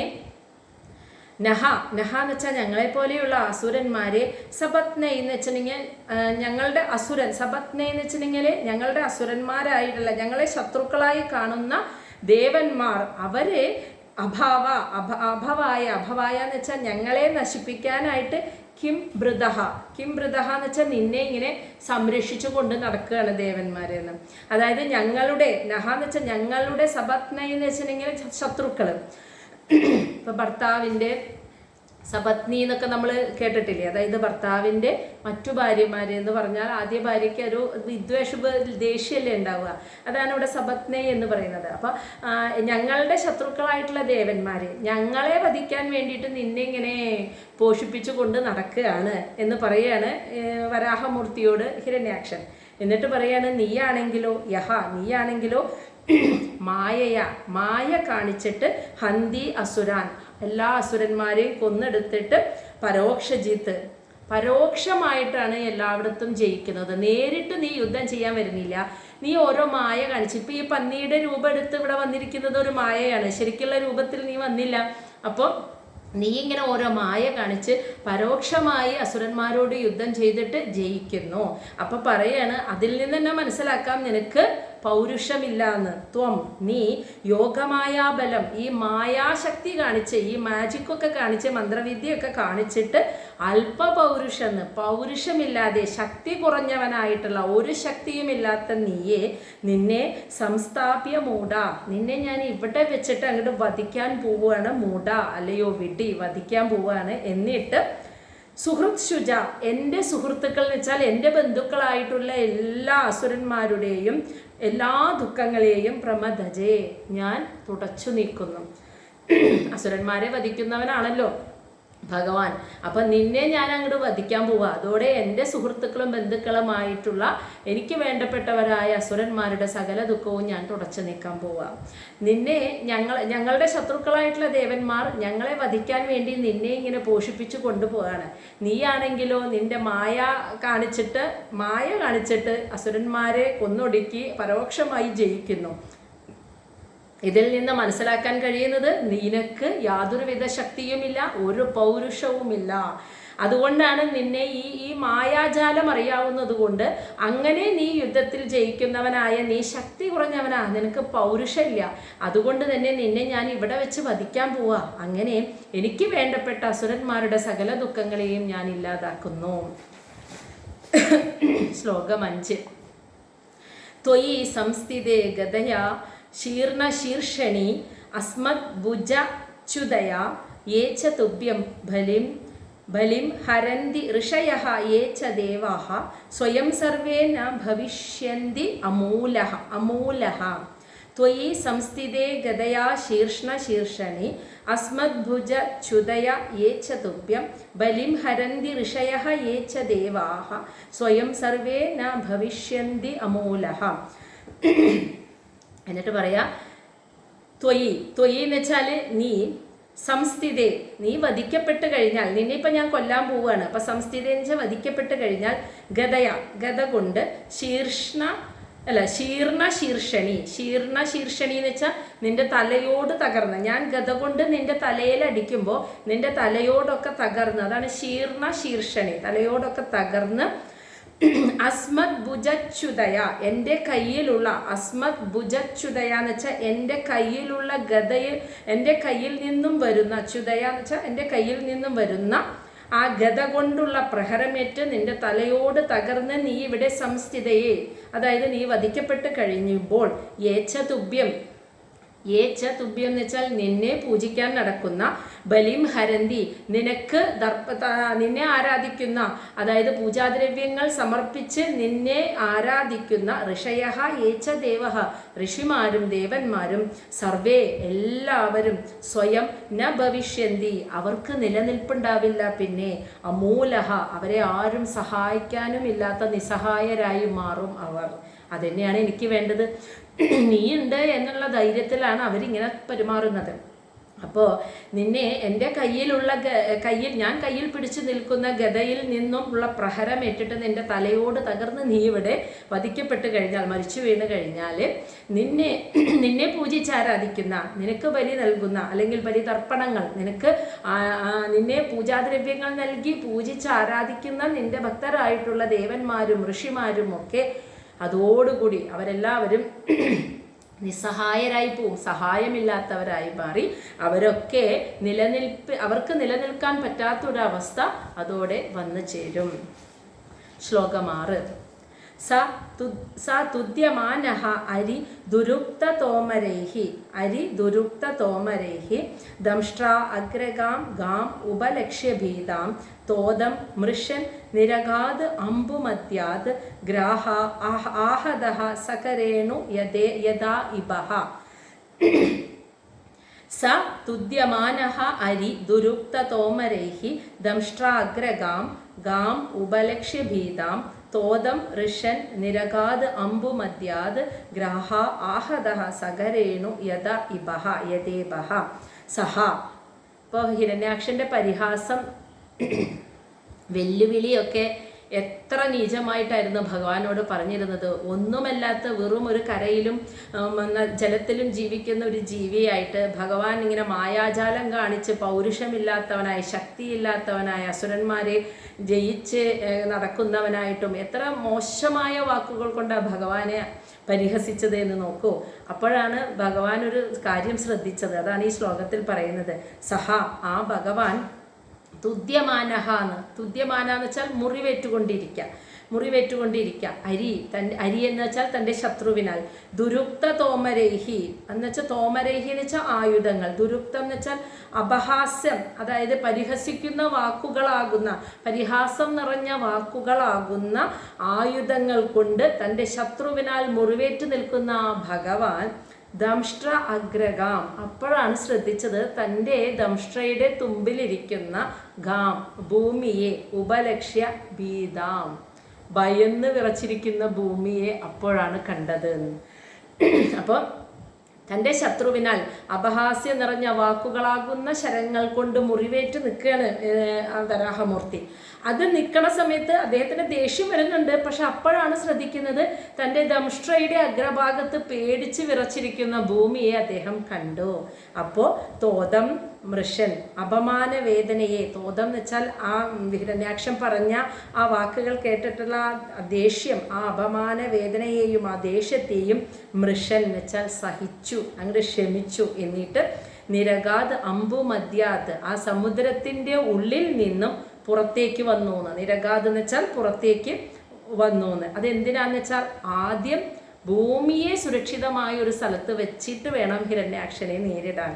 നഹ എന്ന് വെച്ചാൽ ഞങ്ങളെപ്പോലെയുള്ള അസുരന്മാരെ സപത്നൈ എന്ന് വെച്ചിട്ടുണ്ടെങ്കിൽ ഞങ്ങളുടെ അസുരൻ സപത്നൈ എന്ന് വെച്ചിട്ടുണ്ടെങ്കിൽ ഞങ്ങളുടെ അസുരന്മാരായിട്ടുള്ള ഞങ്ങളെ ശത്രുക്കളായി കാണുന്ന ദേവന്മാർ അവരെ അഭവായ എന്ന് വെച്ചാൽ ഞങ്ങളെ നശിപ്പിക്കാനായിട്ട് കിം ബ്രതഹ എന്ന് വെച്ചാൽ നിന്നെ ഇങ്ങനെ സംരക്ഷിച്ചു കൊണ്ട് നടക്കുകയാണ് ദേവന്മാരെന്ന്. അതായത് ഞങ്ങളുടെ നഹ എന്ന് വെച്ചാൽ ഞങ്ങളുടെ സപത്നൈ എന്ന് വെച്ചിട്ടുണ്ടെങ്കിൽ ശത്രുക്കള്. ഇപ്പൊ ഭർത്താവിൻ്റെ സപത്നി എന്നൊക്കെ നമ്മൾ കേട്ടിട്ടില്ലേ, അതായത് ഭർത്താവിൻ്റെ മറ്റു ഭാര്യമാര് എന്ന് പറഞ്ഞാൽ ആദ്യ ഭാര്യയ്ക്ക് ഒരു ദേഷ്യമല്ലേ ഉണ്ടാവുക, അതാണ് ഇവിടെ സപത്നി എന്ന് പറയുന്നത്. അപ്പൊ ഞങ്ങളുടെ ശത്രുക്കളായിട്ടുള്ള ദേവന്മാര് ഞങ്ങളെ വധിക്കാൻ വേണ്ടിയിട്ട് നിന്നെ ഇങ്ങനെ പോഷിപ്പിച്ചു കൊണ്ട് നടക്കുകയാണ് എന്ന് പറയാണ് വരാഹമൂർത്തിയോട് ഹിരണ്യാക്ഷൻ. എന്നിട്ട് പറയാണ് നീയാണെങ്കിലോ മായ കാണിച്ചിട്ട് ഹന്തി അസുരാൻ എല്ലാ അസുരന്മാരെയും കൊന്നെടുത്തിട്ട് പരോക്ഷമായിട്ടാണ് എല്ലായിടത്തും ജയിക്കുന്നത്. നേരിട്ട് നീ യുദ്ധം ചെയ്യാൻ വരുന്നില്ല, നീ ഓരോ മായ കാണിച്ചു. ഇപ്പൊ ഈ പന്നിയുടെ രൂപം എടുത്ത് ഇവിടെ വന്നിരിക്കുന്നത് ഒരു മായയാണ്, ശരിക്കുള്ള രൂപത്തിൽ നീ വന്നില്ല. അപ്പോൾ നീ ഇങ്ങനെ ഓരോ മായ കാണിച്ച് പരോക്ഷമായി അസുരന്മാരോട് യുദ്ധം ചെയ്തിട്ട് ജയിക്കുന്നു. അപ്പൊ പറയാണ് അതിൽ നിന്ന് തന്നെ മനസ്സിലാക്കാം നിനക്ക് പൗരുഷമില്ല എന്ന്. ത്വം നീ യോഗമായാബലം ഈ മായാശക്തി കാണിച്ച് ഈ മാജിക്കൊക്കെ കാണിച്ച് മന്ത്രവിദ്യയൊക്കെ കാണിച്ചിട്ട് അല്പപൗരുഷെന്ന് പൗരുഷമില്ലാതെ ശക്തി കുറഞ്ഞവനായിട്ടുള്ള ഒരു ശക്തിയുമില്ലാത്ത നിന്നെ സംസ്ഥാപ്യ മൂഢ നിന്നെ ഞാൻ ഇവിടെ വെച്ചിട്ട് അങ്ങോട്ട് വധിക്കാൻ പോവുകയാണ്. മൂഢ അല്ലയോ വിഡി, വധിക്കാൻ പോവുകയാണ്. എന്നിട്ട് സുഹൃത് ശുച എൻ്റെ സുഹൃത്തുക്കൾ എന്ന് വെച്ചാൽ എൻ്റെ ബന്ധുക്കളായിട്ടുള്ള എല്ലാ അസുരന്മാരുടെയും എല്ലാ ദുഃഖങ്ങളെയും പ്രമദജേ ഞാൻ തുടച്ചു നീക്കുന്നു. അസുരന്മാരെ വധിക്കുന്നവനാണല്ലോ ഭഗവാൻ. അപ്പൊ നിന്നെ ഞാൻ അങ്ങോട്ട് വധിക്കാൻ പോവുക. അതോടെ എൻ്റെ സുഹൃത്തുക്കളും ബന്ധുക്കളുമായിട്ടുള്ള എനിക്ക് വേണ്ടപ്പെട്ടവരായ അസുരന്മാരുടെ സകല ദുഃഖവും ഞാൻ തുടച്ചു നീക്കാൻ പോവുക. നിന്നെ ഞങ്ങളുടെ ശത്രുക്കളായിട്ടുള്ള ദേവന്മാർ ഞങ്ങളെ വധിക്കാൻ വേണ്ടി നിന്നെ ഇങ്ങനെ പോഷിപ്പിച്ചു കൊണ്ടുപോവാണ്. നീയാണെങ്കിലോ നിന്റെ മായ കാണിച്ചിട്ട് അസുരന്മാരെ കൊന്നൊടുക്കി പരോക്ഷമായി ജയിക്കുന്നു. ഇതിൽ നിന്ന് മനസ്സിലാക്കാൻ കഴിയുന്നത് നിനക്ക് യാതൊരുവിധ ശക്തിയുമില്ല, ഒരു പൗരുഷവുമില്ല. അതുകൊണ്ടാണ് നിന്നെ ഈ മായാജാലം അറിയാവുന്നത് കൊണ്ട് അങ്ങനെ നീ യുദ്ധത്തിൽ ജയിക്കുന്നവനായ നീ ശക്തി കുറഞ്ഞവനാ, നിനക്ക് പൗരുഷമില്ല. അതുകൊണ്ട് തന്നെ നിന്നെ ഞാൻ ഇവിടെ വെച്ച് വധിക്കാൻ പോവാ. അങ്ങനെ എനിക്ക് വേണ്ടപ്പെട്ട അസുരന്മാരുടെ സകല ദുഃഖങ്ങളെയും ഞാൻ ഇല്ലാതാക്കുന്നു. ശ്ലോകം 5. ത്വയി സംസ്ഥിതേ ഗതയാ ശീർണശീർഷണി അസ്മദ്ഭുജച്യുതയാ യേ ച തുഭ്യം ബലിം ഹരന്തി ഋഷയഃ യേ ച ദേവാഃ സ്വയം സർവേ ന ഭവിഷ്യന്തി അമൂലഃ. ത്വയി സംസ്ഥിതേ ഗതയാ ശീർഷണശീർഷണി അസ്മദ്ഭുജച്യുതയാ യേ ച തുഭ്യം ബലിം ഹരന്തി ഋഷയഃ യേ ച ദേവാഃ സ്വയം സർവേ ന ഭവിഷ്യന്തി അമൂലഃ. എന്നിട്ട് പറയാ ത്വയി എന്ന് വെച്ചാൽ നീ സംസ്ഥിതേ നീ വധിക്കപ്പെട്ട് കഴിഞ്ഞാൽ നിന്നെ ഇപ്പം ഞാൻ കൊല്ലാൻ പോവുകയാണ്. അപ്പം സംസ്ഥിതേ എന്ന് വെച്ചാൽ വധിക്കപ്പെട്ട് കഴിഞ്ഞാൽ ഗത കൊണ്ട് ശീർണശീർഷണി എന്ന് വെച്ചാൽ നിന്റെ തലയോട് തകർന്ന് ഞാൻ ഗത കൊണ്ട് നിന്റെ തലയിൽ അടിക്കുമ്പോൾ നിന്റെ തലയോടൊക്കെ തകർന്ന് അതാണ് ശീർണശീർഷണി തലയോടൊക്കെ തകർന്ന് അസ്മത് ഭുജച്യുതയ എൻ്റെ കയ്യിലുള്ള അസ്മത് ഭുജച്യുതയ എന്ന് വെച്ചാൽ എൻ്റെ കയ്യിലുള്ള ഗതയിൽ എൻ്റെ കയ്യിൽ നിന്നും വരുന്ന ച്യുതയ എന്ന് വെച്ചാൽ എൻ്റെ കയ്യിൽ നിന്നും വരുന്ന ആ ഗത കൊണ്ടുള്ള പ്രഹരമേറ്റ് നിന്റെ തലയോട് തകർന്ന് നീ ഇവിടെ സംസ്ഥിതയെ അതായത് നീ വധിക്കപ്പെട്ട് കഴിയുമ്പോൾ ഏച്ച തുഭ്യം എന്ന് വെച്ചാൽ നിന്നെ പൂജിക്കാൻ നടക്കുന്ന ബലിം ഹരന്തി നിന്നെ ആരാധിക്കുന്ന അതായത് പൂജാദ്രവ്യങ്ങൾ സമർപ്പിച്ച് നിന്നെ ആരാധിക്കുന്ന ഋഷയഃ ഏച്ച ദേവഃ ഋഷിമാരും ദേവന്മാരും സർവേ എല്ലാവരും സ്വയം ന ഭവിഷ്യന്തി അവർക്ക് നിലനിൽപ്പുണ്ടാവില്ല. പിന്നെ അമൂലഃ അവരെ ആരും സഹായിക്കാനും ഇല്ലാത്ത നിസ്സഹായരായി മാറും അവർ. അതുതന്നെയാണ് എനിക്ക് വേണ്ടത്. നീയുണ്ട് എന്നുള്ള ധൈര്യത്തിലാണ് അവരിങ്ങനെ പെരുമാറുന്നത്. അപ്പോൾ നിന്നെ എൻ്റെ ഞാൻ കയ്യിൽ പിടിച്ചു നിൽക്കുന്ന ഗദയിൽ നിന്നും ഉള്ള പ്രഹരമേറ്റിട്ട് നിന്റെ തലയോട് തകർന്ന് നീ ഇവിടെ വധിക്കപ്പെട്ട് കഴിഞ്ഞാൽ, മരിച്ചു വീണ് കഴിഞ്ഞാൽ, നിന്നെ പൂജിച്ചാരാധിക്കുന്ന, നിനക്ക് ബലി നൽകുന്ന അല്ലെങ്കിൽ ബലിതർപ്പണങ്ങൾ നിന്നെ പൂജാദ്രവ്യങ്ങൾ നൽകി പൂജിച്ചാരാധിക്കുന്ന നിന്റെ ഭക്തരായിട്ടുള്ള ദേവന്മാരും ഋഷിമാരും ഒക്കെ അതോടുകൂടി അവരെല്ലാവരും നിസ്സഹായരായി പോവും, സഹായമില്ലാത്തവരായി മാറി അവർക്ക് നിലനിൽക്കാൻ പറ്റാത്തൊരവസ്ഥ അതോടെ വന്നു ചേരും. ശ്ലോകം 6. സ തുദ്യമാനഃ അരി ദുരുക്തതോമരൈഃ ദംഷ്ട്രാ അഗ്രഗാം ഗാം ഉപലക്ഷ്യഭീതാം തോദം മൃഷൻ നിരഗാത് അമ്പുമദ്യാത് ഗ്രാഹ ആഹതഃ സകരേണു യഥാ ഇബഃ. സ തുദ്യമാനഃ അരി ദുരുക്തതോമരൈഃ ദംഷ്ട്രാഗ്രഗാം ഗാം ഉപലക്ഷ്യഭീതാം തോദം ഋഷൻ നിരഗാത് അമ്പുമദ്യാത് ഗ്രാഹ ആഹതഃ സകരേണു യഥേബഃ. സഹ. ഇപ്പോൾ ഹിരണ്യാക്ഷൻ്റെ പരിഹാസം, വെല്ലുവിളിയൊക്കെ എത്ര നീചമായിട്ടായിരുന്നു ഭഗവാനോട് പറഞ്ഞിരുന്നത്. ഒന്നുമല്ലാത്ത വെറും ഒരു കരയിലും ജലത്തിലും ജീവിക്കുന്ന ഒരു ജീവിയായിട്ട് ഭഗവാൻ ഇങ്ങനെ മായാജാലം കാണിച്ച് പൗരുഷമില്ലാത്തവനായി, ശക്തിയില്ലാത്തവനായി, അസുരന്മാരെ ജയിച്ച് നടക്കുന്നവനായിട്ടും എത്ര മോശമായ വാക്കുകൾ കൊണ്ടാണ് ഭഗവാനെ പരിഹസിച്ചത് എന്ന് നോക്കൂ. അപ്പോഴാണ് ഭഗവാൻ ഒരു കാര്യം ശ്രദ്ധിച്ചത്. അതാണ് ഈ ശ്ലോകത്തിൽ പറയുന്നത്. സഹ, ആ ഭഗവാൻ, തുദ്യമാനഃ എന്ന് വെച്ചാൽ മുറിവേറ്റുകൊണ്ടിരിക്കുക. അരി എന്ന് വെച്ചാൽ തൻ്റെ ശത്രുവിനാൽ. ദുരുക്ത തോമരൈഹി എന്ന് വെച്ചാൽ, തോമരൈഹി എന്ന് വെച്ചാൽ ആയുധങ്ങൾ, ദുരുക്തം എന്ന് വെച്ചാൽ അപഹാസ്യം, അതായത് പരിഹസിക്കുന്ന വാക്കുകളാകുന്ന, പരിഹാസം നിറഞ്ഞ വാക്കുകളാകുന്ന ആയുധങ്ങൾ കൊണ്ട് തൻ്റെ ശത്രുവിനാൽ മുറിവേറ്റു നിൽക്കുന്ന ആ ഭഗവാൻ ദംഷ്ട്ര അഗ്രഗാം, അപ്പോഴാണ് ശ്രദ്ധിച്ചത് തൻ്റെ ദംഷ്ട്രയുടെ തുമ്പിലിരിക്കുന്ന ഗാം, ഭൂമിയെ, ഉപലക്ഷ്യ ഭീതാം, ഭയന്ന് വിറച്ചിരിക്കുന്ന ഭൂമിയെ അപ്പോഴാണ് കണ്ടത്. അപ്പോൾ തൻ്റെ ശത്രുവിനാൽ അപഹാസ്യം നിറഞ്ഞ വാക്കുകളാകുന്ന ശരങ്ങൾ കൊണ്ട് മുറിവേറ്റ് നിൽക്കുകയാണ് വരാഹമൂർത്തി. അത് നിൽക്കണ സമയത്ത് അദ്ദേഹത്തിന് ദേഷ്യം വരുന്നുണ്ട്. പക്ഷെ അപ്പോഴാണ് ശ്രദ്ധിക്കുന്നത് തൻ്റെ ദംഷ്ട്രയുടെ അഗ്രഭാഗത്ത് പേടിച്ച് വിറച്ചിരിക്കുന്ന ഭൂമിയെ അദ്ദേഹം കണ്ടു. അപ്പോൾ തോദം മൃഷൻ, അപമാന വേദനയെ, തോദം എന്ന് വെച്ചാൽ ആ ഹിരണ്യാക്ഷൻ പറഞ്ഞ ആ വാക്കുകൾ കേട്ടിട്ടുള്ള ദേഷ്യം, ആ അപമാന വേദനയെയും ആ ദേഷ്യത്തെയും മൃഷൻ എന്ന് വെച്ചാൽ സഹിച്ചു, അങ്ങോട്ട് ക്ഷമിച്ചു. എന്നിട്ട് നിരഗാത് അമ്പുമദ്യാത്, ആ സമുദ്രത്തിൻ്റെ ഉള്ളിൽ നിന്നും പുറത്തേക്ക് വന്നു എന്ന്. നിരഗാത് എന്ന് വെച്ചാൽ പുറത്തേക്ക് വന്നു എന്ന്. അതെന്തിനാന്ന് വെച്ചാൽ ആദ്യം ഭൂമിയെ സുരക്ഷിതമായ ഒരു സ്ഥലത്ത് വെച്ചിട്ട് വേണം ഹിരണ്യാക്ഷനെ നേരിടാൻ.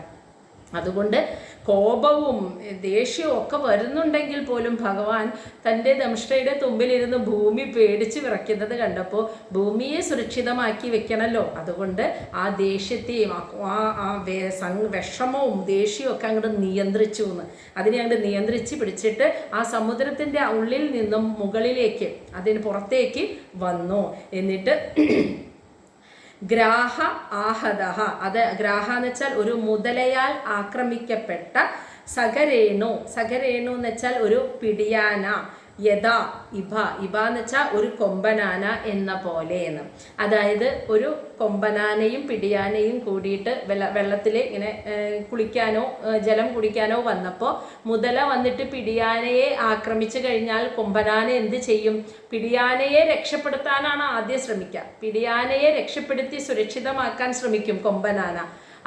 അതുകൊണ്ട് കോപവും ദേഷ്യവും ഒക്കെ വരുന്നുണ്ടെങ്കിൽ പോലും ഭഗവാൻ തൻ്റെ ദംഷ്ട്രയുടെ തുമ്പിലിരുന്ന് ഭൂമി പേടിച്ച് വിറയ്ക്കുന്നത് കണ്ടപ്പോൾ ഭൂമിയെ സുരക്ഷിതമാക്കി വെക്കണമല്ലോ. അതുകൊണ്ട് ആ ദേഷ്യത്തെയും വിഷമവും ദേഷ്യവും ഒക്കെ അങ്ങോട്ട് നിയന്ത്രിച്ചു എന്ന്. അതിനെ അങ്ങോട്ട് നിയന്ത്രിച്ച് പിടിച്ചിട്ട് ആ സമുദ്രത്തിൻ്റെ ഉള്ളിൽ നിന്നും മുകളിലേക്ക്, അതിന് പുറത്തേക്ക് വന്നു. എന്നിട്ട് ഗ്രാഹ ആഹതഃ, അത് ഗ്രാഹ എന്ന് വെച്ചാൽ ഒരു മുതലയാൽ ആക്രമിക്കപ്പെട്ട സകരേണു എന്ന് വെച്ചാൽ ഒരു പിടിയാന, യഥാ ഇഭ എന്ന് വെച്ചാൽ ഒരു കൊമ്പനാന എന്ന പോലെ എന്ന്. അതായത് ഒരു കൊമ്പനാനയും പിടിയാനയും കൂടിയിട്ട് വെള്ളത്തിൽ ഇങ്ങനെ കുളിക്കാനോ ജലം കുടിക്കാനോ വന്നപ്പോൾ മുതല വന്നിട്ട് പിടിയാനയെ ആക്രമിച്ചു കഴിഞ്ഞാൽ കൊമ്പനാന എന്ത് ചെയ്യും? പിടിയാനയെ രക്ഷപ്പെടുത്താനാണ് ആദ്യം ശ്രമിക്കുക. പിടിയാനയെ രക്ഷപ്പെടുത്തി സുരക്ഷിതമാക്കാൻ ശ്രമിക്കും കൊമ്പനാന.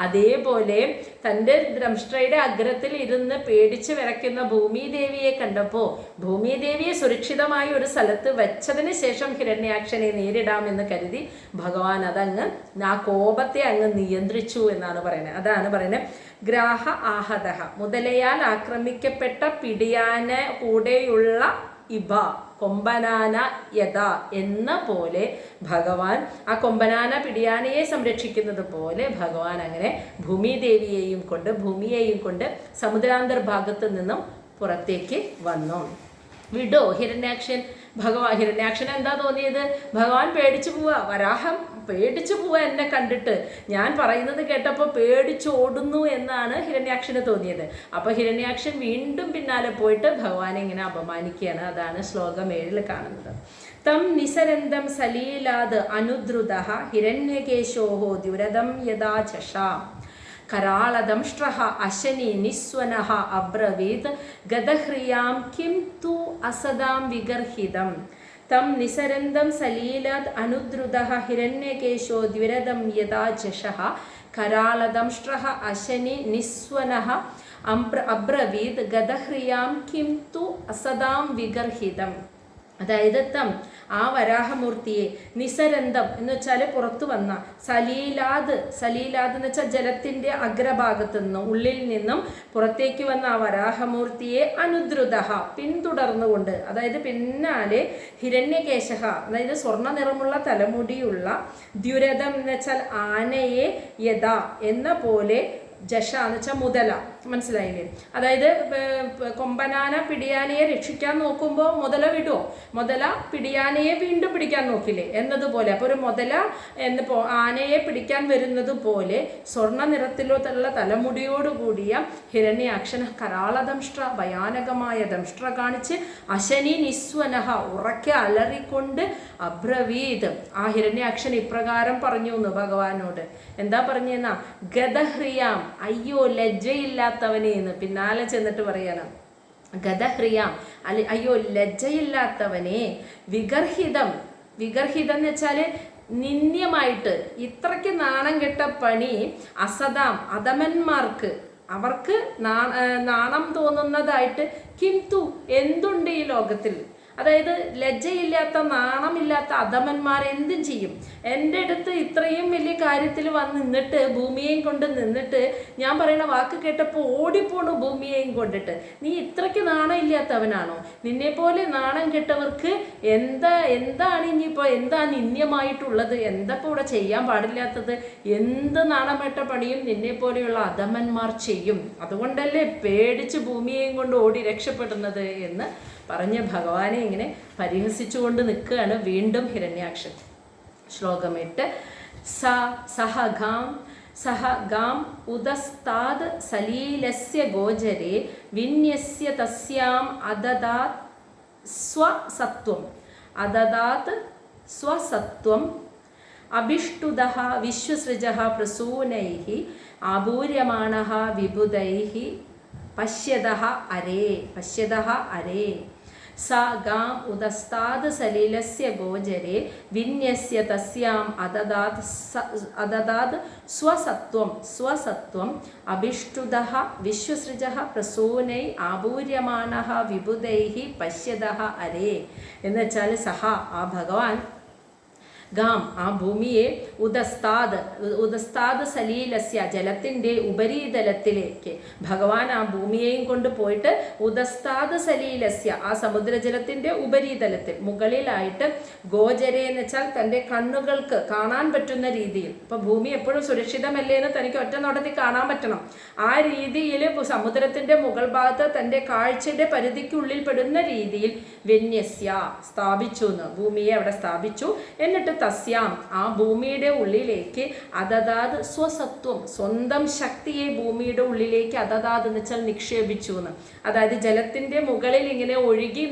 അതേപോലെ തൻ്റെ ദംഷ്ട്രയുടെ അഗ്രത്തിൽ ഇരുന്ന് പേടിച്ച് വിറയ്ക്കുന്ന ഭൂമിദേവിയെ കണ്ടപ്പോൾ ഭൂമിദേവിയെ സുരക്ഷിതമായ ഒരു സ്ഥലത്ത് വെച്ചതിന് ശേഷം ഹിരണ്യാക്ഷനെ നേരിടാമെന്ന് കരുതി ഭഗവാൻ അതങ്ങ് ആ കോപത്തെ അങ്ങ് നിയന്ത്രിച്ചു എന്നാണ് പറയുന്നത്. അതാണ് പറയുന്നത് ഗ്രാഹ ആഹതഃ, മുതലയാൽ ആക്രമിക്കപ്പെട്ട പിടിയാന കൂടെയുള്ള ഇബ, കൊമ്പനാന യഥാ എന്ന പോലെ ഭഗവാൻ ആ കൊമ്പനാന പിടിയാനയെ സംരക്ഷിക്കുന്നത് പോലെ ഭഗവാൻ അങ്ങനെ ഭൂമിയെയും കൊണ്ട് സമുദ്രാന്തർഭാഗത്ത് നിന്നും പുറത്തേക്ക് വന്നു. വിടോ ഹിരണ്യാക്ഷൻ. ഹിരണ്യാക്ഷൻ എന്താ തോന്നിയത്? ഭഗവാൻ പേടിച്ചു പോവാ, വരാഹം പേടിച്ചു പോവാ എന്നെ കണ്ടിട്ട്, ഞാൻ പറയുന്നത് കേട്ടപ്പോൾ പേടിച്ചോടുന്നു എന്നാണ് ഹിരണ്യാക്ഷന് തോന്നിയത്. അപ്പോൾ ഹിരണ്യാക്ഷൻ വീണ്ടും പിന്നാലെ പോയിട്ട് ഭഗവാനെ ഇങ്ങനെ അപമാനിക്കുകയാണ്. അതാണ് ശ്ലോകം 7 കാണുന്നത്. തം നിസരന്തം സലീലാത് അനുദ്രുതഃ ഹിരണ്യകേശോഃ ദ്യുരദം യദാ ചഷാം കരാളദംഷ്ട്രഃ അശനി നിസ്വനഃ അബ്രവീത് ഗദഹ്രിയാം കിം തു അസദാം വിഗർഹിതം. തം നിസരന്തം സലീലാത് അനുദ്രുതഃ ഹിരണ്യകേശോ ദ്വിരദം യദാ ചഷഃ കരാളദംഷ്ട്രഃ അശനി നിസ്വനഃ അബ്രവീത് ഗദഹ്രിയാം കിം തു അസദാം വിഗർഹിതം. അതായത് തം ആ വരാഹമൂർത്തിയെ നിസരന്തം എന്ന് വെച്ചാൽ പുറത്തു വന്ന, സലീലാത് എന്ന് വെച്ചാൽ ജലത്തിൻ്റെ അഗ്രഭാഗത്തു നിന്നും ഉള്ളിൽ നിന്നും പുറത്തേക്ക് വന്ന ആ വരാഹമൂർത്തിയെ അനുദ്രുതഃ പിന്തുടർന്നുകൊണ്ട്, അതായത് പിന്നാലെ ഹിരണ്യകേശഃ അതായത് സ്വർണ്ണ നിറമുള്ള തലമുടിയുള്ള ദ്യുരദം എന്ന് വെച്ചാൽ ആനയെ യഥാ എന്ന പോലെ, ജഷ എന്ന് വെച്ചാൽ മുതല, മനസ്സിലായില്ലേ? അതായത് കൊമ്പനാന പിടിയാനയെ രക്ഷിക്കാൻ നോക്കുമ്പോൾ മുതല വിടുമോ? മുതല പിടിയാനയെ വീണ്ടും പിടിക്കാൻ നോക്കില്ലേ എന്നതുപോലെ. അപ്പോൾ ഒരു മുതല ആനയെ പിടിക്കാൻ വരുന്നത് പോലെ സ്വർണ്ണ നിറത്തിലുള്ള തലമുടിയോടുകൂടിയ ഹിരണ്യാക്ഷൻ കരാളദംഷ്ട്ര ഭയാനകമായ ദംഷ്ട്ര കാണിച്ച് അശനി നിസ്വനഃ ഉറക്കെ അലറിക്കൊണ്ട് അബ്രവീത് ആ ഹിരണ്യാക്ഷൻ ഇപ്രകാരം പറഞ്ഞു എന്ന് ഭഗവാനോട്. എന്താ പറഞ്ഞെന്നാ? ഗദഹ്രിയാം അയ്യോ ലജ്ജയില്ലാത്തവനെ എന്ന് പിന്നാലെ ചെന്നിട്ട് പറയണം. ഗദഹ്രിയാം അയ്യോ ലജ്ജയില്ലാത്തവനെ, വിഗർഹിതം എന്ന് വെച്ചാൽ നിന്ദ്യമായിട്ട്, ഇത്രയ്ക്ക് നാണം കെട്ട പണി അസദാം അധമന്മാർക്ക്, അവർക്ക് നാണം തോന്നുന്നതായിട്ട് കിന്തു എന്തുണ്ട് ഈ ലോകത്തിൽ? അതായത് ലജ്ജയില്ലാത്ത നാണമില്ലാത്ത അധമന്മാർ എന്തും ചെയ്യും. എൻ്റെ അടുത്ത് ഇത്രയും വലിയ കാര്യത്തിൽ വന്ന് നിന്നിട്ട് ഭൂമിയെയും കൊണ്ട് നിന്നിട്ട് ഞാൻ പറയുന്ന വാക്ക് കേട്ടപ്പോൾ ഓടിപ്പോണു ഭൂമിയെയും കൊണ്ടിട്ട്. നീ ഇത്രയ്ക്ക് നാണം ഇല്ലാത്തവനാണോ? നിന്നെപ്പോലെ നാണം കെട്ടവർക്ക് എന്താണ് ഇനിയിപ്പോൾ എന്താ നിന്ദ്യമായിട്ടുള്ളത്? എന്തപ്പോൾ ഇവിടെ ചെയ്യാൻ പാടില്ലാത്തത്? എന്ത് നാണമേട്ട പണിയും നിന്നെപ്പോലെയുള്ള അധമന്മാർ ചെയ്യും. അതുകൊണ്ടല്ലേ പേടിച്ച് ഭൂമിയെയും കൊണ്ട് ഓടി രക്ഷപ്പെടുന്നത് എന്ന് പറഞ്ഞ് ഭഗവാനെ ഇങ്ങനെ പരിഹസിച്ചുകൊണ്ട് നിൽക്കുകയാണ് വീണ്ടും ഹിരണ്യാക്ഷൻ. ശ്ലോകം 8. സഹ ഗാം ഉദസ്താത് സലീലസ്യ ഗോചരേ വിന്യസ്യ തസ്യാം അദദാത് സ്വസത്വം അഭിഷ്ടുദഃ വിശ്വസൃജഃ പ്രസൂനൈഃ ആഭൂര്യമാണഃ വിബുധൈഃ പശ്യതഃ അരേ. സ ഗാം ഉദസ്താത് സലീലസ്യ ഗോചരേ വിന്യസ്യ തസ്യാം അദദാത് സ്വസത്വം അഭിഷ്ടുദഃ വിശ്വസൃജഃ പ്രസൂനൈ ആഭൂര്യമാണഃ വിബുധൈഃ പശ്യതഃ അരേ. എന്ന് വെച്ചാൽ സഹ ആ ഭഗവാൻ ഗാം ആ ഭൂമിയെ ഉദസ്താത് സലീലസ്യ ജലത്തിൻ്റെ ഉപരിതലത്തിലേക്ക് ഭഗവാൻ ആ ഭൂമിയെയും കൊണ്ട് പോയിട്ട് ഉദസ്താത് സലീലസ്യ ആ സമുദ്രജലത്തിൻ്റെ ഉപരിതലത്തിൽ മുകളിലായിട്ട് ഗോചരേ എന്ന് വെച്ചാൽ തൻ്റെ കണ്ണുകൾക്ക് കാണാൻ പറ്റുന്ന രീതിയിൽ. ഇപ്പോൾ ഭൂമി എപ്പോഴും സുരക്ഷിതമല്ലേ എന്ന് തനിക്ക് ഒറ്റ നോട്ടത്തിൽ കാണാൻ പറ്റണം. ആ രീതിയിൽ സമുദ്രത്തിൻ്റെ മുകൾ ഭാഗത്ത് തൻ്റെ കാഴ്ചയുടെ പരിധിക്കുള്ളിൽ പെടുന്ന രീതിയിൽ വിന്യസ്യ സ്ഥാപിച്ചു എന്ന്, ഭൂമിയെ അവിടെ സ്ഥാപിച്ചു. എന്നിട്ട് തസ്യാം ആ ഭൂമിയുടെ ഉള്ളിലേക്ക് അദദാത് സ്വസത്വം സ്വന്തം ശക്തിയെ ഭൂമിയുടെ ഉള്ളിലേക്ക് അദദാത് എന്ന് വെച്ചാൽ നിക്ഷേപിച്ചു എന്ന്. അതായത് ജലത്തിൻ്റെ മുകളിൽ ഇങ്ങനെ ഒഴുകി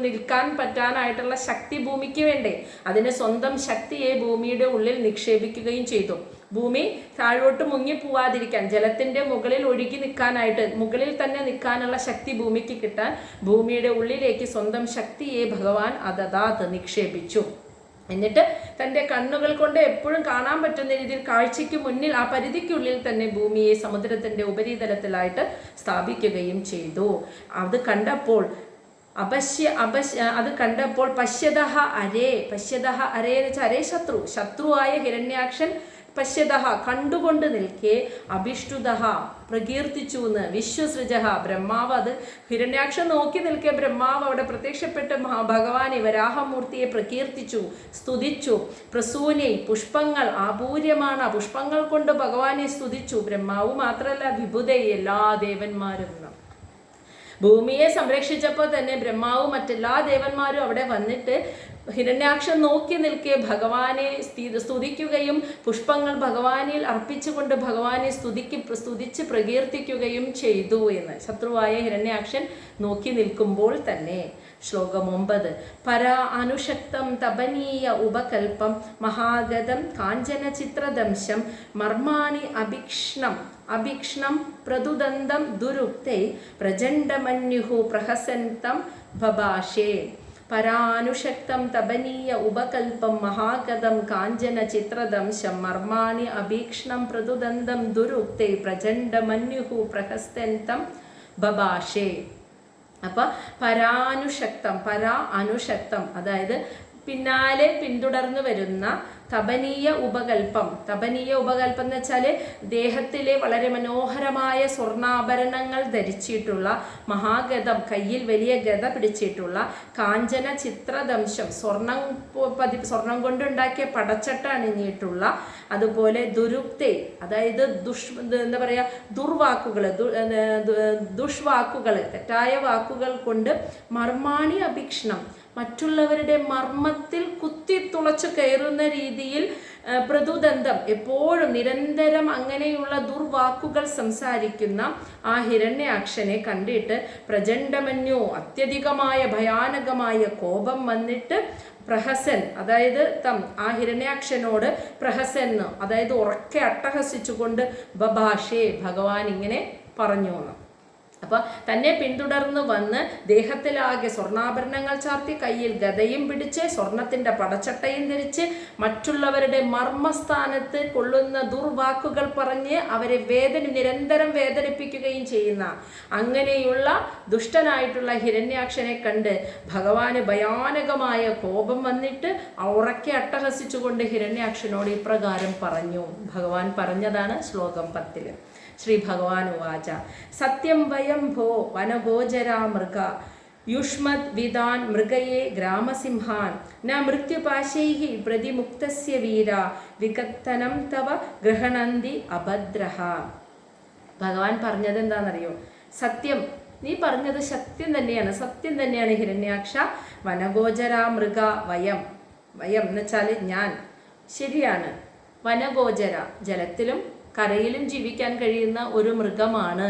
നിൽക്കാൻ പറ്റാനായിട്ടുള്ള ശക്തി ഭൂമിക്ക് വേണ്ടേ, അതിന് സ്വന്തം ശക്തിയെ ഭൂമിയുടെ ഉള്ളിൽ നിക്ഷേപിക്കുകയും ചെയ്തു. ഭൂമി താഴോട്ട് മുങ്ങിപ്പോവാതിരിക്കാൻ ജലത്തിൻ്റെ മുകളിൽ ഒഴുകി നിൽക്കാനായിട്ട് മുകളിൽ തന്നെ നിൽക്കാനുള്ള ശക്തി ഭൂമിക്ക് കിട്ടാൻ ഭൂമിയുടെ ഉള്ളിലേക്ക് സ്വന്തം ശക്തിയെ ഭഗവാൻ അദദാത് നിക്ഷേപിച്ചു. എന്നിട്ട് തൻ്റെ കണ്ണുകൾ കൊണ്ട് എപ്പോഴും കാണാൻ പറ്റുന്ന രീതിയിൽ കാഴ്ചയ്ക്ക് മുന്നിൽ ആ പരിധിക്കുള്ളിൽ തന്നെ ഭൂമിയെ സമുദ്രത്തിൻ്റെ ഉപരിതലത്തിലായിട്ട് സ്ഥാപിക്കുകയും ചെയ്തു. അത് കണ്ടപ്പോൾ പശ്യതഃ അരേ എന്ന് വെച്ചാൽ അരേ ശത്രുവായ ഹിരണ്യാക്ഷൻ പശ്യതഃ കണ്ടുകൊണ്ട് നിൽക്കെ അഭിഷ്ടുതഃ പ്രകീർത്തിച്ചു എന്ന് വിശ്വസൃജഃ ബ്രഹ്മാവ്. അത് ഹിരണ്യാക്ഷൻ നോക്കി നിൽക്കെ ബ്രഹ്മാവ് അവിടെ പ്രത്യക്ഷപ്പെട്ട് ഭഗവാനെ വരാഹമൂർത്തിയെ പ്രകീർത്തിച്ചു, സ്തുതിച്ചു. പ്രസൂനെ പുഷ്പങ്ങൾ ആഭൂര്യമാണ് പുഷ്പങ്ങൾ കൊണ്ട് ഭഗവാനെ സ്തുതിച്ചു. ബ്രഹ്മാവ് മാത്രമല്ല വിബുധൈ എല്ലാ ദേവന്മാരും. ഭൂമിയെ സംരക്ഷിച്ചപ്പോൾ തന്നെ ബ്രഹ്മാവും മറ്റെല്ലാ ദേവന്മാരും അവിടെ വന്നിട്ട് ഹിരണ്യാക്ഷൻ നോക്കി നിൽക്കെ ഭഗവാനെ സ്തുതിക്കുകയും പുഷ്പങ്ങൾ ഭഗവാനിൽ അർപ്പിച്ചുകൊണ്ട് ഭഗവാനെ സ്തുതിച്ച് പ്രകീർത്തിക്കുകയും ചെയ്തു എന്ന്. ശത്രുവായ ഹിരണ്യാക്ഷൻ നോക്കി നിൽക്കുമ്പോൾ തന്നെ. ശ്ലോകം 9. പരാ അനുഷക്തം തപനീയ ഉപകൽപ്പം മഹാഗതം കാഞ്ചന ചിത്രദംശം മർമാണി അഭിക്ഷ്ണം പ്രതുദന്തം ദുരുക്തൈ പ്രചണ്ഡമന്യുഹു പ്രഹസന്തം ബഭാഷേ. പരാനുഷക്തം തപനീയ ഉപകൽപ്പം മഹാഗതം കാഞ്ചന ചിത്രദംശം മർമാണി അഭീക്ഷ്ണം പ്രതുദന്തം ദുരുക്തൈ പ്രചണ്ഡമന്യുഹു പ്രഹസന്തം ബഭാഷേ. അപ്പൊ അനുഷക്തം അതായത് പിന്തുടർന്ന് വരുന്ന തപനീയ ഉപകൽപ്പം എന്ന് വെച്ചാൽ ദേഹത്തിലെ വളരെ മനോഹരമായ സ്വർണ്ണാഭരണങ്ങൾ ധരിച്ചിട്ടുള്ള മഹാഗതം, കയ്യിൽ വലിയ ഗത പിടിച്ചിട്ടുള്ള കാഞ്ചന ചിത്രദംശം, സ്വർണം കൊണ്ടുണ്ടാക്കിയ പടച്ചട്ട അണിഞ്ഞിട്ടുള്ള, അതുപോലെ ദുരുക്തേ അതായത് ദുഷ്വാക്കുകൾ തെറ്റായ വാക്കുകൾ കൊണ്ട് മർമാണി അഭിക്ഷ്ണം മറ്റുള്ളവരുടെ മർമ്മത്തിൽ കുത്തിത്തുളച്ചു കയറുന്ന രീതിയിൽ പ്രതുദന്തം എപ്പോഴും നിരന്തരം അങ്ങനെയുള്ള ദുർവാക്കുകൾ സംസാരിക്കുന്ന ആ ഹിരണ്യാക്ഷനെ കണ്ടിട്ട് പ്രചണ്ഡമന്യോ അത്യധികമായ ഭയാനകമായ കോപം വന്നിട്ട് പ്രഹസൻ അതായത് ആ ഹിരണ്യാക്ഷനോട് പ്രഹസൻ അതായത് ഉറക്കെ അട്ടഹസിച്ചുകൊണ്ട് ബഭാഷേ ഭഗവാൻ ഇങ്ങനെ പറഞ്ഞു എന്ന്. അപ്പൊ തന്നെ പിന്തുടർന്ന് വന്ന് ദേഹത്തിലാകെ സ്വർണ്ണാഭരണങ്ങൾ ചാർത്തി കയ്യിൽ ഗദയും പിടിച്ച് സ്വർണത്തിന്റെ പടച്ചട്ടയും ധരിച്ച് മറ്റുള്ളവരുടെ മർമ്മസ്ഥാനത്ത് കൊള്ളുന്ന ദുർവാക്കുകൾ പറഞ്ഞ് അവരെ നിരന്തരം വേദനിപ്പിക്കുകയും ചെയ്യുന്ന അങ്ങനെയുള്ള ദുഷ്ടനായിട്ടുള്ള ഹിരണ്യാക്ഷനെ കണ്ട് ഭഗവാന് ഭയാനകമായ കോപം വന്നിട്ട് ഉറക്കെ അട്ടഹസിച്ചുകൊണ്ട് ഹിരണ്യാക്ഷനോട് ഇപ്രകാരം പറഞ്ഞു. ഭഗവാൻ പറഞ്ഞതാണ് ശ്ലോകം 10. ശ്രീ ഭഗവാൻ ഉവാച സത്യം വയം ഭോ വനഗോചരാ മൃഗ യുഷ്മത് വിദാൻ മൃഗയേ ഗ്രാമസിംഹാൻ ന മൃത്യുപാശൈഃ പ്രതിമുക്തസ്യ വീര വികത്തനം തവ ഗൃഹണന്തി അഭദ്രഃ. ഭഗവാൻ പറഞ്ഞത് എന്താണെന്നറിയോ? സത്യം, നീ പറഞ്ഞത് സത്യം തന്നെയാണ് ഹിരണ്യാക്ഷ. വനഗോചരാ മൃഗ വയം എന്ന് വെച്ചാൽ ഞാൻ, ശരിയാണ്. വനഗോചര ജലത്തിലും കരയിലും ജീവിക്കാൻ കഴിയുന്ന ഒരു മൃഗമാണ്.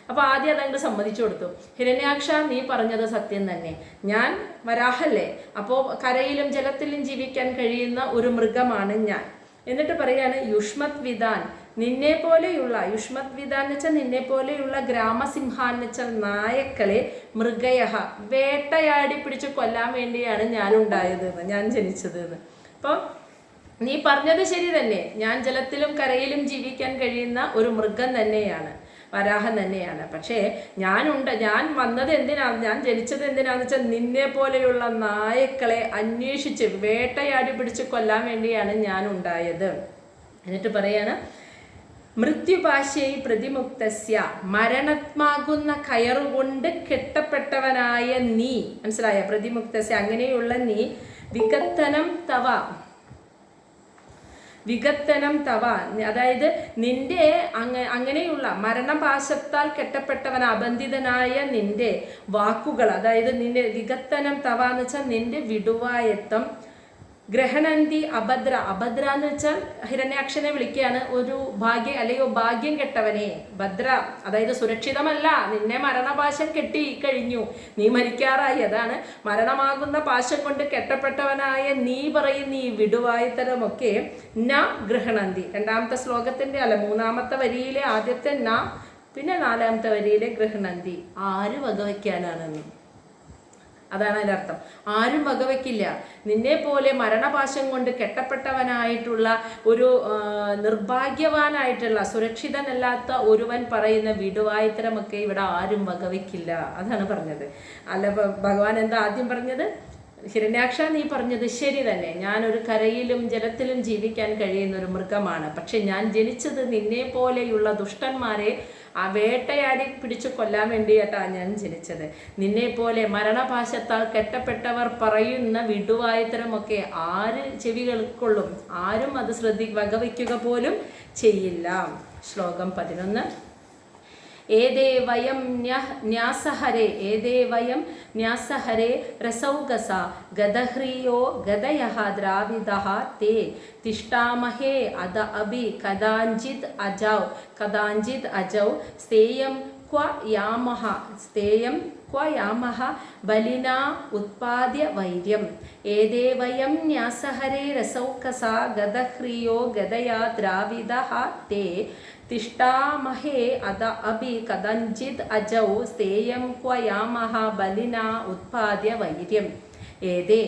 അപ്പൊ ആദ്യം അതങ്ങ് സമ്മതിച്ചു കൊടുത്തു. ഹിരണ്യാക്ഷ, നീ പറഞ്ഞത് സത്യം തന്നെ, ഞാൻ വരാഹല്ലേ, അപ്പോൾ കരയിലും ജലത്തിലും ജീവിക്കാൻ കഴിയുന്ന ഒരു മൃഗമാണ് ഞാൻ. എന്നിട്ട് പറയാണ് യുഷ്മത് വിദാൻ, നിന്നെ പോലെയുള്ള യുഷ്മത് വിദാൻ എന്ന് വെച്ചാൽ നിന്നെ പോലെയുള്ള ഗ്രാമസിംഹാൻ എന്ന് വെച്ചാൽ നായക്കളെ മൃഗയഹ വേട്ടയാടി പിടിച്ച് കൊല്ലാൻ വേണ്ടിയാണ് ഞാൻ ഉണ്ടായത്, ഞാൻ ജനിച്ചത് എന്ന്. അപ്പോൾ നീ പറഞ്ഞത് ശരി തന്നെ, ഞാൻ ജലത്തിലും കരയിലും ജീവിക്കാൻ കഴിയുന്ന ഒരു മൃഗം തന്നെയാണ്, വരാഹം തന്നെയാണ്. പക്ഷേ ഞാൻ വന്നത് എന്തിനാണ്, ഞാൻ ജനിച്ചത് എന്തിനാന്ന് വെച്ചാൽ നിന്നെ പോലെയുള്ള നായക്കളെ അന്വേഷിച്ച് വേട്ടയാടി പിടിച്ച് കൊല്ലാൻ വേണ്ടിയാണ് ഞാൻ ഉണ്ടായത്. എന്നിട്ട് പറയാണ് മൃത്യുപാശൈ പ്രതിമുക്തസ്യ, മരണമാകുന്ന കയറുകൊണ്ട് കെട്ടപ്പെട്ടവനായ നീ, മനസ്സിലായ? പ്രതിമുക്തസ്യ, അങ്ങനെയുള്ള നീ, വികത്തനം തവ അതായത് നിന്റെ അങ്ങനെയുള്ള മരണപാശത്താൽ കെട്ടപ്പെട്ടവൻ അബന്ധിതനായ നിന്റെ വാക്കുകൾ, അതായത് നിന്റെ വികത്തനം തവ എന്ന് വെച്ചാൽ നിന്റെ വിടുവായത്വം, ഗ്രഹണന്തി അഭദ്ര എന്ന് വെച്ചാൽ ഹിരണ്യാക്ഷനെ വിളിക്കുകയാണ് ഒരു ഭാഗ്യം കെട്ടവനെ. ഭദ്ര അതായത് സുരക്ഷിതമല്ല, നിന്നെ മരണപാശം കെട്ടി കഴിഞ്ഞു, നീ മരിക്കാറായി. അതാണ് മരണമാകുന്ന പാശം കൊണ്ട് കെട്ടപ്പെട്ടവനായ നീ പറയുന്ന ഈ വിടുവായുത്തരമൊക്കെ ന ഗൃഹണന്തി. രണ്ടാമത്തെ ശ്ലോകത്തിന്റെ മൂന്നാമത്തെ വരിയിലെ ആദ്യത്തെ ന, പിന്നെ നാലാമത്തെ വരിയിലെ ഗൃഹണന്തി. ആര് വകവയ്ക്കാനാണെന്ന്, അതാണ് അതിൻ്റെ അർത്ഥം. ആരും വകവയ്ക്കില്ല. നിന്നെ പോലെ മരണപാശം കൊണ്ട് കെട്ടപ്പെട്ടവനായിട്ടുള്ള ഒരു നിർഭാഗ്യവാനായിട്ടുള്ള സുരക്ഷിതനല്ലാത്ത ഒരുവൻ പറയുന്ന വിടുവായുത്തരമൊക്കെ ഇവിടെ ആരും വകവയ്ക്കില്ല. അതാണ് പറഞ്ഞത്. അല്ല, ഭഗവാൻ എന്താ ആദ്യം പറഞ്ഞത്? ഹിരണ്യാക്ഷ, നീ പറഞ്ഞത് ശരി തന്നെ, ഞാനൊരു കരയിലും ജലത്തിലും ജീവിക്കാൻ കഴിയുന്ന ഒരു മൃഗമാണ്. പക്ഷെ ഞാൻ ജനിച്ചത് നിന്നെ പോലെയുള്ള ദുഷ്ടന്മാരെ ആ വേട്ടയാടി പിടിച്ചു കൊല്ലാൻ വേണ്ടിയിട്ടാണ് ഞാൻ ജനിച്ചത്. നിന്നെ പോലെ മരണപാശത്താൽ കെട്ടപ്പെട്ടവർ പറയുന്ന വിടുവായുത്തരമൊക്കെ ആര് ചെവികൾക്കൊള്ളും? ആരും അത് വകവയ്ക്കുക പോലും ചെയ്യില്ല. ശ്ലോകം 11. ഏതേ വയം ന്യാസഹരേ രസൗകസ ഗദഹ്രിയോ ഗദയഃ ദ്രാവിദഃ തേ തിഷ്ഠാമഹേ അദ അഭി കദാഞ്ചിത് അജൗ സ്ഥേയം ക്വ യാമഹ ബലിനാ ഉത്പാദ്യ വൈര്യം ഏതേ വയം ന്യാസഹരേ രസൗകസ ഗദഹ്രിയോ ഗദയാ ദ്രാവിദഃ തേ തിഷ്ഠാമഹേ അദ അഭി കദഞ്ചിത് അജൗ സ്ഥേയം ക്വ യാമഹ ബലിനാ ഉത്പാദ്യ വൈര്യം. ഏതേ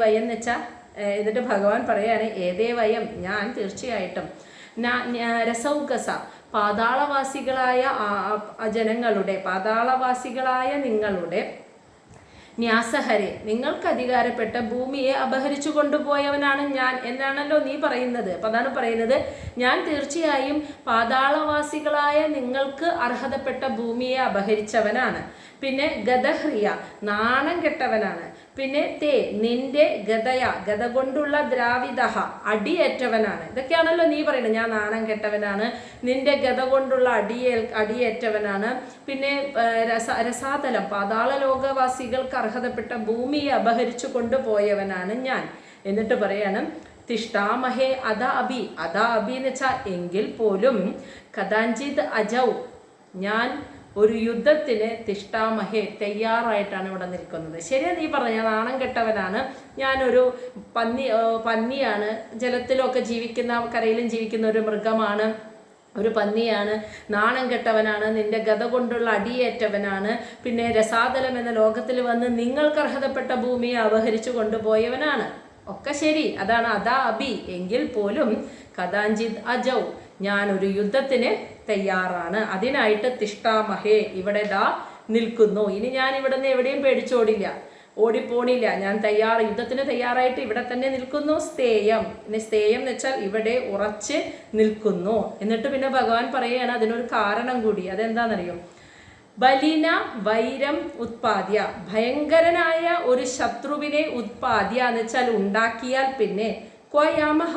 വയം എന്ന് വെച്ചാൽ എന്നിട്ട് ഭഗവാൻ പറയാണ് ഏതേ വയം ഞാൻ തീർച്ചയായിട്ടും രസൗകസ പാതാളവാസികളായ നിങ്ങളുടെ ന്യാസഹരെ നിങ്ങൾക്ക് അധികാരപ്പെട്ട ഭൂമിയെ അപഹരിച്ചു കൊണ്ടുപോയവനാണ് ഞാൻ എന്നാണല്ലോ നീ പറയുന്നത്. അപ്പം അതാണ് പറയുന്നത്, ഞാൻ തീർച്ചയായും പാതാളവാസികളായ നിങ്ങൾക്ക് അർഹതപ്പെട്ട ഭൂമിയെ അപഹരിച്ചവനാണ്. പിന്നെ ഗദഹ്രിയ നാണം കെട്ടവനാണ്. പിന്നെ തേ നിന്റെ ഗത കൊണ്ടുള്ള ദ്രാവിദഹ അടിയേറ്റവനാണ്. ഇതൊക്കെയാണല്ലോ നീ പറയുന്നത്, ഞാൻ നാണം കെട്ടവനാണ്, നിന്റെ ഗത കൊണ്ടുള്ള അടിയേറ്റവനാണ്. പിന്നെ രസാതലം പാതാള ലോകവാസികൾക്ക് അർഹതപ്പെട്ട ഭൂമിയെ അപഹരിച്ചു കൊണ്ടുപോയവനാണ് ഞാൻ. എന്നിട്ട് പറയാണ് തിഷ്ഠാമഹേ അദാ അഭി എന്ന് വെച്ചാൽ എങ്കിൽ പോലും കഥാഞ്ചിത് അജൗ ഞാൻ ഒരു യുദ്ധത്തിന് തിഷ്ഠാമഹേ തയ്യാറായിട്ടാണ് ഇവിടെ നിൽക്കുന്നത്. ശരിയാ നീ പറഞ്ഞ ഞാൻ നാണം കെട്ടവനാണ്, ഞാനൊരു പന്നിയാണ്, ജലത്തിലൊക്കെ ജീവിക്കുന്ന കരയിലും ജീവിക്കുന്ന ഒരു മൃഗമാണ്, ഒരു പന്നിയാണ്, നാണം കെട്ടവനാണ്, നിന്റെ ഗത കൊണ്ടുള്ള അടിയേറ്റവനാണ്, പിന്നെ രസാതലം എന്ന ലോകത്തിൽ വന്ന് നിങ്ങൾക്ക് അർഹതപ്പെട്ട ഭൂമിയെ അപഹരിച്ചു കൊണ്ടുപോയവനാണ്. ഒക്കെ ശരി, അതാണ് അദാ അഭി എങ്കിൽ പോലും കഥാഞ്ചിത് അജൗ ഞാനൊരു യുദ്ധത്തിന് തയ്യാറാണ്, അതിനായിട്ട് തിഷ്ഠാമഹേ ഇവിടെ നിൽക്കുന്നു. ഇനി ഞാൻ ഇവിടെ നിന്ന് എവിടെയും ഓടിപ്പോണില്ല, ഞാൻ യുദ്ധത്തിന് തയ്യാറായിട്ട് ഇവിടെ തന്നെ നിൽക്കുന്നു. സ്ഥേയം എന്ന് വെച്ചാൽ ഇവിടെ ഉറച്ച് നിൽക്കുന്നു. എന്നിട്ട് പിന്നെ ഭഗവാൻ പറയുകയാണ് അതിനൊരു കാരണം കൂടി. അതെന്താണെന്നറിയോ? ബലിന വൈരം ഉത്പാദ്യ, ഭയങ്കരനായ ഒരു ശത്രുവിനെ ഉത്പാദ്യ എന്ന് വെച്ചാൽ ഉണ്ടാക്കിയാൽ പിന്നെ ക്വയാമഹ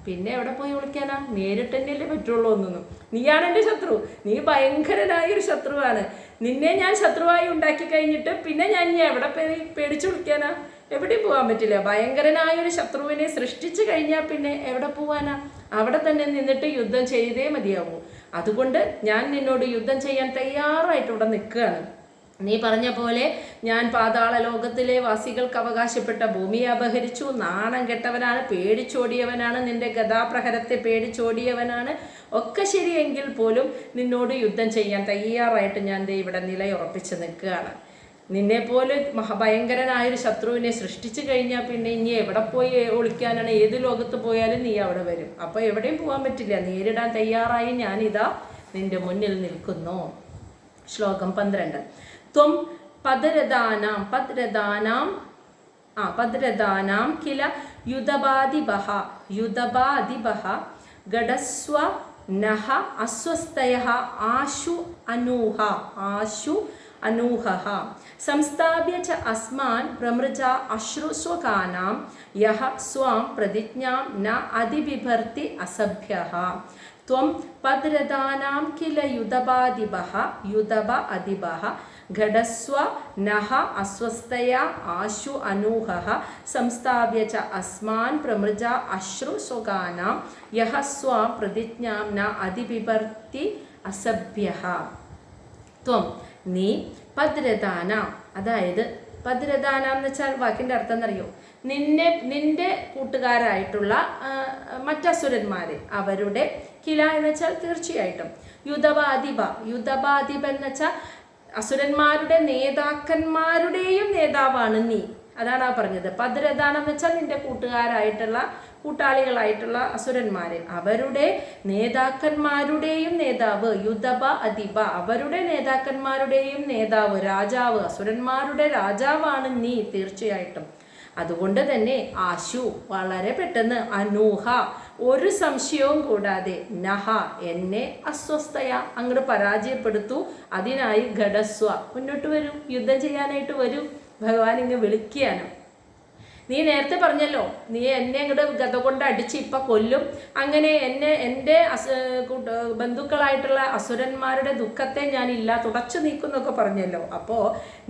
പിന്നെ എവിടെ പോയി വിളിക്കാനാ? നേരിട്ട് തന്നെയല്ലേ പറ്റുള്ളൂ. ഒന്നും നീയാണ് എൻ്റെ ശത്രു, നീ ഭയങ്കരനായൊരു ശത്രുവാണ്, നിന്നെ ഞാൻ ശത്രുവായി ഉണ്ടാക്കി കഴിഞ്ഞിട്ട് പിന്നെ ഞാൻ ഇനി എവിടെ പേടിച്ചു വിളിക്കാനാ? എവിടെയും പോകാൻ പറ്റില്ല. ഭയങ്കരനായൊരു ശത്രുവിനെ സൃഷ്ടിച്ചു കഴിഞ്ഞാൽ പിന്നെ എവിടെ പോവാനാ? അവിടെ തന്നെ നിന്നിട്ട് യുദ്ധം ചെയ്തേ മതിയാവൂ. അതുകൊണ്ട് ഞാൻ നിന്നോട് യുദ്ധം ചെയ്യാൻ തയ്യാറായിട്ട് ഇവിടെ നിൽക്കുകയാണ്. നീ പറഞ്ഞ പോലെ ഞാൻ പാതാള ലോകത്തിലെ വാസികൾക്ക് അവകാശപ്പെട്ട ഭൂമിയെ അപഹരിച്ചു, നാണം കെട്ടവനാണ്, പേടിച്ചോടിയവനാണ്, നിന്റെ ഗദാപ്രഹരത്തെ പേടിച്ചോടിയവനാണ്. ഒക്കെ ശരിയെങ്കിൽ പോലും നിന്നോട് യുദ്ധം ചെയ്യാൻ തയ്യാറായിട്ട് ഞാൻ ഇവിടെ നിലയുറപ്പിച്ച് നിൽക്കുകയാണ്. നിന്നെപ്പോലെ മഹാഭയങ്കരനായൊരു ശത്രുവിനെ സൃഷ്ടിച്ചു കഴിഞ്ഞാൽ പിന്നെ ഇനി എവിടെ പോയി ഒളിക്കാനാണ്? ഏത് ലോകത്ത് പോയാലും നീ അവിടെ വരും. അപ്പോൾ എവിടെയും പോകാൻ പറ്റില്ല. നേരിടാൻ തയ്യാറായി ഞാനിതാ നിന്റെ മുന്നിൽ നിൽക്കുന്നു. ശ്ലോകം 12. ത്വം പദ്രദാനാം കില യുധബാദിഭഃ ഗഡസ്വ നഹ അസ്വസ്തയഃ ആശു അനൂഹഃ സംസ്ഥാപ്യ ച അസ്മാൻ പ്രമൃജ അശ്രുസ്വകാനാം യഹ സ്വാം പ്രതിജ്ഞാം ന അതിബിഭർത്തി അസഭ്യഃ. ത്വം പദ്രദാനാം കില യുധബാദിഭഃ ഘടസ്വ നഹ അസ്വസ്തയ ആശു അനൂഹഃ സംസ്ഥാപ്യ ച അസ്മാൻ പ്രമൃജ അശ്രു സ്വകാനാം യഹ സ്വാം പ്രതിജ്ഞാം ന അതിബിഭർത്തി അസഭ്യഃ. ത്വം നീ പദ്രദാന, അതായത് പദ്രദാന എന്ന് വെച്ചാൽ വാക്കിൻ്റെ അർത്ഥം എന്നറിയോ? നിന്റെ കൂട്ടുകാരായിട്ടുള്ള മറ്റസുരന്മാരെ അവരുടെ കില എന്ന് വെച്ചാൽ തീർച്ചയായിട്ടും യുധബാദിബ എന്ന് വെച്ചാൽ അസുരന്മാരുടെ നേതാക്കന്മാരുടെയും നേതാവാണ് നീ. അതാണ് ആ പറഞ്ഞത്. പദ്രദാനം എന്ന് വെച്ചാൽ നിന്റെ കൂട്ടാളികളായിട്ടുള്ള അസുരന്മാരെ അവരുടെ നേതാക്കന്മാരുടെയും നേതാവ്, യുധബ അദിബ അവരുടെ നേതാക്കന്മാരുടെയും നേതാവ്, രാജാവ്, അസുരന്മാരുടെ രാജാവാണ് നീ തീർച്ചയായിട്ടും. അതുകൊണ്ട് തന്നെ ആശു വളരെ പെട്ടെന്ന്, അനൂഹ ഒരു സംശയവും കൂടാതെ, നഹ എന്നെ അസ്വസ്ഥയ അങ്ങോട്ട് പരാജയപ്പെടുത്തു. അതിനായി ഘടസ്വ മുന്നോട്ട് വരൂ, യുദ്ധം ചെയ്യാനായിട്ട് വരൂ. ഭഗവാൻ ഇങ്ങ് വിളിക്കുകയാണ്. നീ നേരത്തെ പറഞ്ഞല്ലോ നീ എന്നെ അങ്ങോട്ട് ഗത കൊണ്ട് അടിച്ച് ഇപ്പം കൊല്ലും, അങ്ങനെ എൻ്റെ ബന്ധുക്കളായിട്ടുള്ള അസുരന്മാരുടെ ദുഃഖത്തെ ഞാൻ തുടച്ചു നീക്കുന്നൊക്കെ പറഞ്ഞല്ലോ. അപ്പോൾ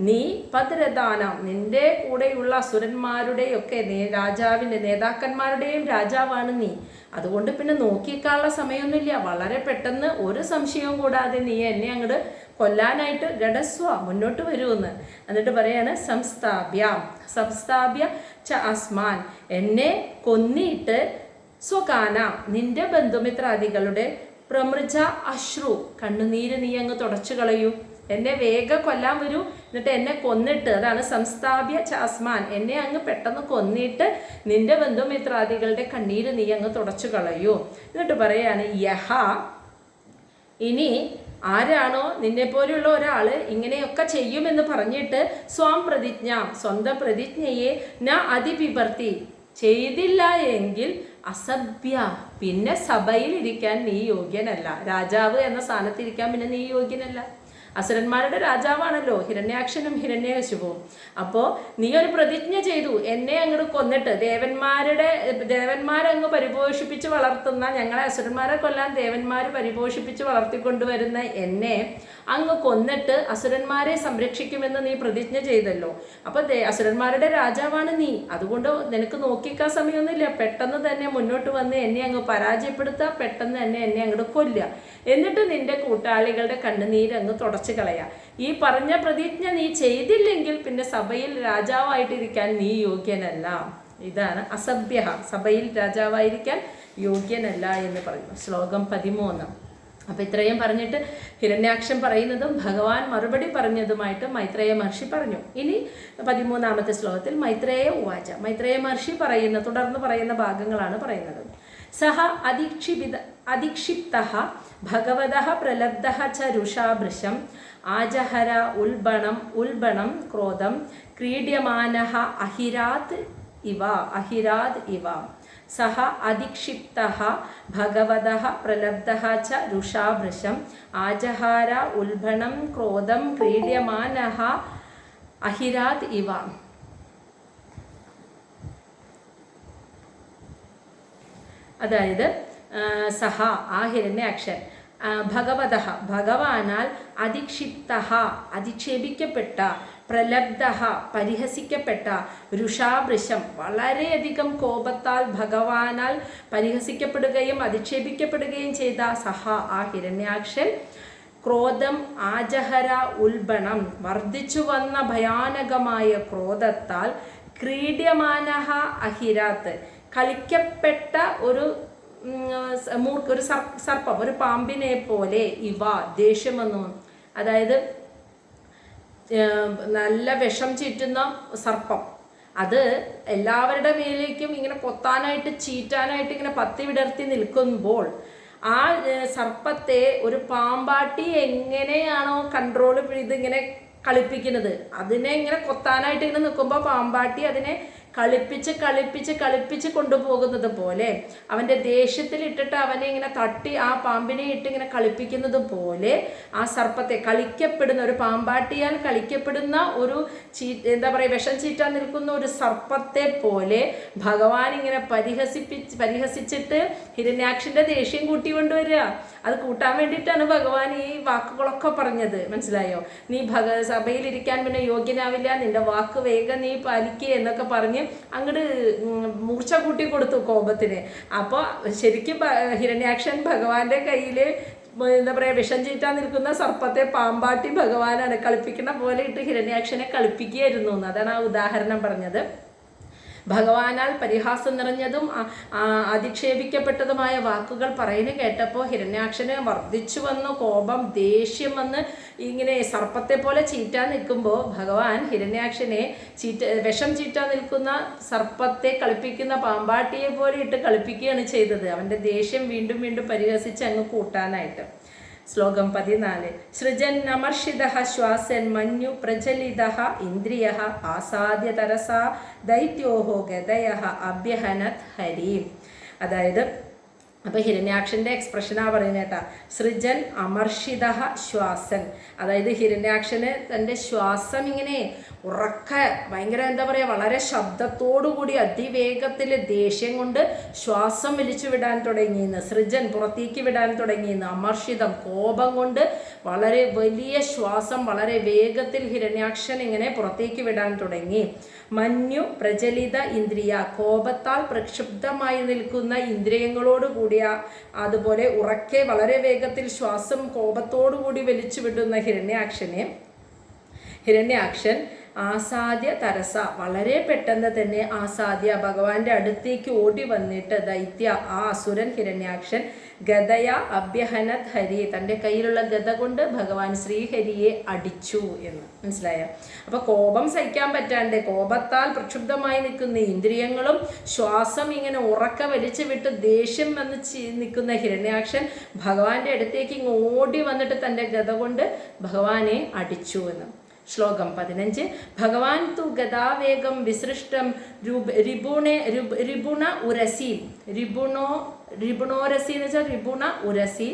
നീ പദ്രദാനം, നിന്റെ കൂടെയുള്ള അസുരന്മാരുടെയൊക്കെ നേതാക്കന്മാരുടെയും രാജാവാണ് നീ. അതുകൊണ്ട് പിന്നെ നോക്കിക്കാനുള്ള സമയമൊന്നുമില്ല. വളരെ പെട്ടെന്ന് ഒരു സംശയവും കൂടാതെ നീ എന്നെ അങ്ങോട്ട് കൊല്ലാനായിട്ട് ഗഡസ്വ മുന്നോട്ട് വരുമെന്ന്. എന്നിട്ട് പറയാണ് സംസ്ഥാപ്യ ച അസ്മാൻ, എന്നെ കൊന്നിട്ട് സ്വകാന, നിന്റെ ബന്ധുമിത്രാദികളുടെ പ്രമൃജ അശ്രു, കണ്ണുനീര് നീ അങ്ങ് തുടച്ചു കളയൂ. എന്നെ വേഗം കൊല്ലാൻ വരൂ, എന്നിട്ട് എന്നെ കൊന്നിട്ട്, അതാണ് സംസ്ഥാപ്യ ചാസ്മാൻ, എന്നെ അങ്ങ് പെട്ടെന്ന് കൊന്നിട്ട് നിന്റെ ബന്ധുമിത്രാദികളുടെ കണ്ണീര് നീ അങ്ങ് തുടച്ചു കളയൂ. എന്നിട്ട് പറയാണ് യഹ, ഇനി ആരാണോ നിന്നെ പോലെയുള്ള ഒരാൾ ഇങ്ങനെയൊക്കെ ചെയ്യുമെന്ന് പറഞ്ഞിട്ട് സ്വന്തം പ്രതിജ്ഞയെ അതിപിബർത്തി ചെയ്തില്ല എങ്കിൽ അസഭ്യ, പിന്നെ സഭയിൽ ഇരിക്കാൻ നീ യോഗ്യനല്ല. രാജാവ് എന്ന സ്ഥാനത്തിരിക്കാൻ പിന്നെ നീ യോഗ്യനല്ല. അസുരന്മാരുടെ രാജാവാണല്ലോ ഹിരണ്യാക്ഷനും ഹിരണ്യകശിപുവും. അപ്പോൾ നീ ഒരു പ്രതിജ്ഞ ചെയ്തു, എന്നെ അങ്ങോട്ട് കൊന്നിട്ട് ദേവന്മാരങ്ങ് പരിപോഷിപ്പിച്ച് വളർത്തുന്ന, ഞങ്ങളെ അസുരന്മാരെ കൊല്ലാൻ ദേവന്മാർ പരിപോഷിപ്പിച്ച് വളർത്തിക്കൊണ്ടുവരുന്ന എന്നെ അങ്ങ് കൊന്നിട്ട് അസുരന്മാരെ സംരക്ഷിക്കുമെന്ന് നീ പ്രതിജ്ഞ ചെയ്തല്ലോ. അപ്പോൾ അസുരന്മാരുടെ രാജാവാണ് നീ, അതുകൊണ്ട് നിനക്ക് നോക്കിക്കാൻ സമയമൊന്നുമില്ല. പെട്ടെന്ന് തന്നെ മുന്നോട്ട് വന്ന് എന്നെ അങ്ങ് പരാജയപ്പെടുത്തുക, പെട്ടെന്ന് തന്നെ എന്നെ അങ്ങോട്ട് കൊല്ലുക, എന്നിട്ട് നിന്റെ കൂട്ടാളികളുടെ കണ്ണുനീര് അങ്ങ് തുടച്ചു കളയുക. ഈ പറഞ്ഞ പ്രതിജ്ഞ നീ ചെയ്തില്ലെങ്കിൽ പിന്നെ സഭയിൽ രാജാവായിട്ടിരിക്കാൻ നീ യോഗ്യനല്ല. ഇതാണ് അസഭ്യ, സഭയിൽ രാജാവായിരിക്കാൻ യോഗ്യനല്ല എന്ന് പറയുന്നു. ശ്ലോകം 13. അപ്പം ഇത്രയും പറഞ്ഞിട്ട് ഹിരണ്യാക്ഷൻ പറയുന്നതും ഭഗവാൻ മറുപടി പറഞ്ഞതുമായിട്ട് മൈത്രേയ മഹർഷി പറഞ്ഞു. ഇനി 13ാമത്തെ ശ്ലോകത്തിൽ മൈത്രേയ ഉവാച, മൈത്രേയ മഹർഷി തുടർന്ന് പറയുന്ന ഭാഗങ്ങളാണ് പറയുന്നത്. സഹ അധിക്ഷിപ്തഃ ഭഗവതഃ പ്രലബ്ധഃ ച രുഷാഭൃശം ആജഹര ഉൽബണം ക്രോധം ക്രീഡ്യമാനഃ അഹിരാത് ഇവ. സഹ അധിക്ഷിപ്തഃ ഭഗവതഃ പ്രലബ്ധഃ ച രുഷാഭൃശം ആജഹാര ഉൽബണം ക്രോധം ക്രീഡ്യമാനഃ അഹിരാത് ഇവ. അതായത് സഹ, ആ ഹിരണ്യാക്ഷൻ, ഭഗവാനാൽ അധിക്ഷേപിക്കപ്പെട്ട, പരിഹസിക്കപ്പെട്ട, രുഷാഭൃശം വളരെയധികം കോപത്താൽ ഭഗവാനാൽ പരിഹസിക്കപ്പെടുകയും അധിക്ഷേപിക്കപ്പെടുകയും ചെയ്ത സഹ, ആ ഹിരണ്യാക്ഷൻ, ക്രോധം ആജഹര ഉൽബണം വർദ്ധിച്ചു വന്ന ഭയാനകമായ ക്രോധത്താൽ, ക്രീഡ്യമാനഃ അഹിരാത്ത് കളിക്കപ്പെട്ട ഒരു സർപ്പം, ഒരു പാമ്പിനെ പോലെ, ഇവ ദേഷ്യം വന്നു. അതായത് നല്ല വിഷം ചീറ്റുന്ന സർപ്പം, അത് എല്ലാവരുടെ മേലേക്കും ഇങ്ങനെ കൊത്താനായിട്ട് ചീറ്റാനായിട്ട് ഇങ്ങനെ പത്തി വിടർത്തി നിൽക്കുമ്പോൾ ആ സർപ്പത്തെ ഒരു പാമ്പാട്ടി എങ്ങനെയാണോ കൺട്രോൾ ഇതിങ്ങനെ കളിപ്പിക്കുന്നത്, അതിനെ ഇങ്ങനെ കൊത്താനായിട്ട് ഇങ്ങനെ നിൽക്കുമ്പോൾ പാമ്പാട്ടി അതിനെ കളിപ്പിച്ച് കൊണ്ടുപോകുന്നത് പോലെ, അവൻ്റെ ദേഷ്യത്തിലിട്ടിട്ട് അവനെ ഇങ്ങനെ തട്ടി ആ പാമ്പിനെ ഇട്ട് ഇങ്ങനെ കളിപ്പിക്കുന്നത് പോലെ ആ സർപ്പത്തെ, കളിക്കപ്പെടുന്ന ഒരു പാമ്പാട്ടിയാൽ കളിക്കപ്പെടുന്ന ഒരു വിഷം ചീറ്റാൻ നിൽക്കുന്ന ഒരു സർപ്പത്തെ പോലെ ഭഗവാൻ ഇങ്ങനെ പരിഹസിച്ചിട്ട് ഹിരണ്യാക്ഷന്റെ ദേഷ്യം കൂട്ടിക്കൊണ്ടുവരിക. അത് കൂട്ടാൻ വേണ്ടിയിട്ടാണ് ഭഗവാൻ ഈ വാക്കുകളൊക്കെ പറഞ്ഞത്. മനസ്സിലായോ? നീ സഭയിലിരിക്കാൻ പിന്നെ യോഗ്യനാവില്ല, നിന്റെ വാക്ക് വേഗം നീ പാലിക്കുക എന്നൊക്കെ പറഞ്ഞ് അങ്ങോട്ട് മൂർച്ച കൂട്ടി കൊടുത്തു കോപത്തിന്. അപ്പോൾ ശരിക്കും ഹിരണ്യാക്ഷൻ ഭഗവാന്റെ കയ്യിൽ വിഷം ചീറ്റാൻ നിൽക്കുന്ന സർപ്പത്തെ പാമ്പാട്ടി ഭഗവാനാണ് കളിപ്പിക്കുന്ന പോലെ ഇട്ട് ഹിരണ്യാക്ഷനെ കളിപ്പിക്കുകയായിരുന്നു. അതാണ് ആ ഉദാഹരണം പറഞ്ഞത്. ഭഗവാനാൽ പരിഹാസം നിറഞ്ഞതും അധിക്ഷേപിക്കപ്പെട്ടതുമായ വാക്കുകൾ പറയുന്നത് കേട്ടപ്പോൾ ഹിരണ്യാക്ഷന് വർദ്ധിച്ചു വന്നു കോപം, ദേഷ്യം വന്ന് ഇങ്ങനെ സർപ്പത്തെ പോലെ ചീറ്റാൻ നിൽക്കുമ്പോൾ ഭഗവാൻ ഹിരണ്യാക്ഷനെ വിഷം ചീറ്റാൻ നിൽക്കുന്ന സർപ്പത്തെ കളിപ്പിക്കുന്ന പാമ്പാട്ടിയെ പോലെ ഇട്ട് കളിപ്പിക്കുകയാണ് ചെയ്തത്. അവൻ്റെ ദേഷ്യം വീണ്ടും വീണ്ടും പരിഹസിച്ച് അങ്ങ് കൂട്ടാനായിട്ട്. ശ്ലോകം 14. സൃജന്നമർഷിതഃ ശ്വാസൻ മഞ്ഞു പ്രചലിതഃ ഇന്ദ്രിയഃ ആസാദ്യ തരസാ ദൈത്യോഹോ ഗതയഃ അഭ്യഹനത് ഹരി. അതായത് അപ്പോൾ ഹിരണ്യാക്ഷൻ്റെ എക്സ്പ്രഷനാ പറയുന്നത് കേട്ടാ, സൃജൻ അമർഷിത ശ്വാസൻ. അതായത് ഹിരണ്യാക്ഷന് തൻ്റെ ശ്വാസം ഇങ്ങനെ ഉറക്ക ഭയങ്കര എന്താ പറയുക, വളരെ ശബ്ദത്തോടുകൂടി അതിവേഗത്തിൽ ദേഷ്യം കൊണ്ട് ശ്വാസം വലിച്ചു വിടാൻ തുടങ്ങിയെന്ന്. സൃജൻ പുറത്തേക്ക് വിടാൻ തുടങ്ങിയെന്ന്. അമർഷിതം കോപം കൊണ്ട് വളരെ വലിയ ശ്വാസം വളരെ വേഗത്തിൽ ഹിരണ്യാക്ഷൻ ഇങ്ങനെ പുറത്തേക്ക് വിടാൻ തുടങ്ങി. മഞ്ഞു പ്രചലിത ഇന്ദ്രിയ, കോപത്താൽ പ്രക്ഷുബ്ധമായി നിൽക്കുന്ന ഇന്ദ്രിയങ്ങളോട് കൂടിയ, അതുപോലെ ഉറക്കെ വളരെ വേഗത്തിൽ ശ്വാസം കോപത്തോടുകൂടി വലിച്ചു വിടുന്ന ഹിരണ്യാക്ഷൻ ആസാദ്യ തരസ, വളരെ പെട്ടെന്ന് തന്നെ ആസാദ്യ ഭഗവാന്റെ അടുത്തേക്ക് ഓടി വന്നിട്ട് ദൈത്യ ആ അസുരൻ ഹിരണ്യാക്ഷൻ ഗദയ അഭ്യഹനത് ഹരി, തൻ്റെ കയ്യിലുള്ള ഗദ കൊണ്ട് ഭഗവാൻ ശ്രീഹരിയെ അടിച്ചു എന്ന് മനസ്സിലായ. അപ്പൊ കോപം സഹിക്കാൻ പറ്റാണ്ട് കോപത്താൽ പ്രക്ഷുബ്ധമായി നിൽക്കുന്ന ഇന്ദ്രിയങ്ങളും ശ്വാസം ഇങ്ങനെ ഉറക്ക വലിച്ചു വിട്ട് ദേഷ്യം വന്ന് നിൽക്കുന്ന ഹിരണ്യാക്ഷൻ ഭഗവാന്റെ അടുത്തേക്ക് ഇങ്ങ് ഓടി വന്നിട്ട് തൻ്റെ ഗദ കൊണ്ട് ഭഗവാനെ അടിച്ചു എന്ന്. ശ്ലോകം 15. ഭഗവാൻ തു ഗദാവേഗം വിസൃഷ്ടം രിപുണ ഉരസി, രിപുണോരസി എന്ന് വെച്ചാൽ രിപുണ ഉരസി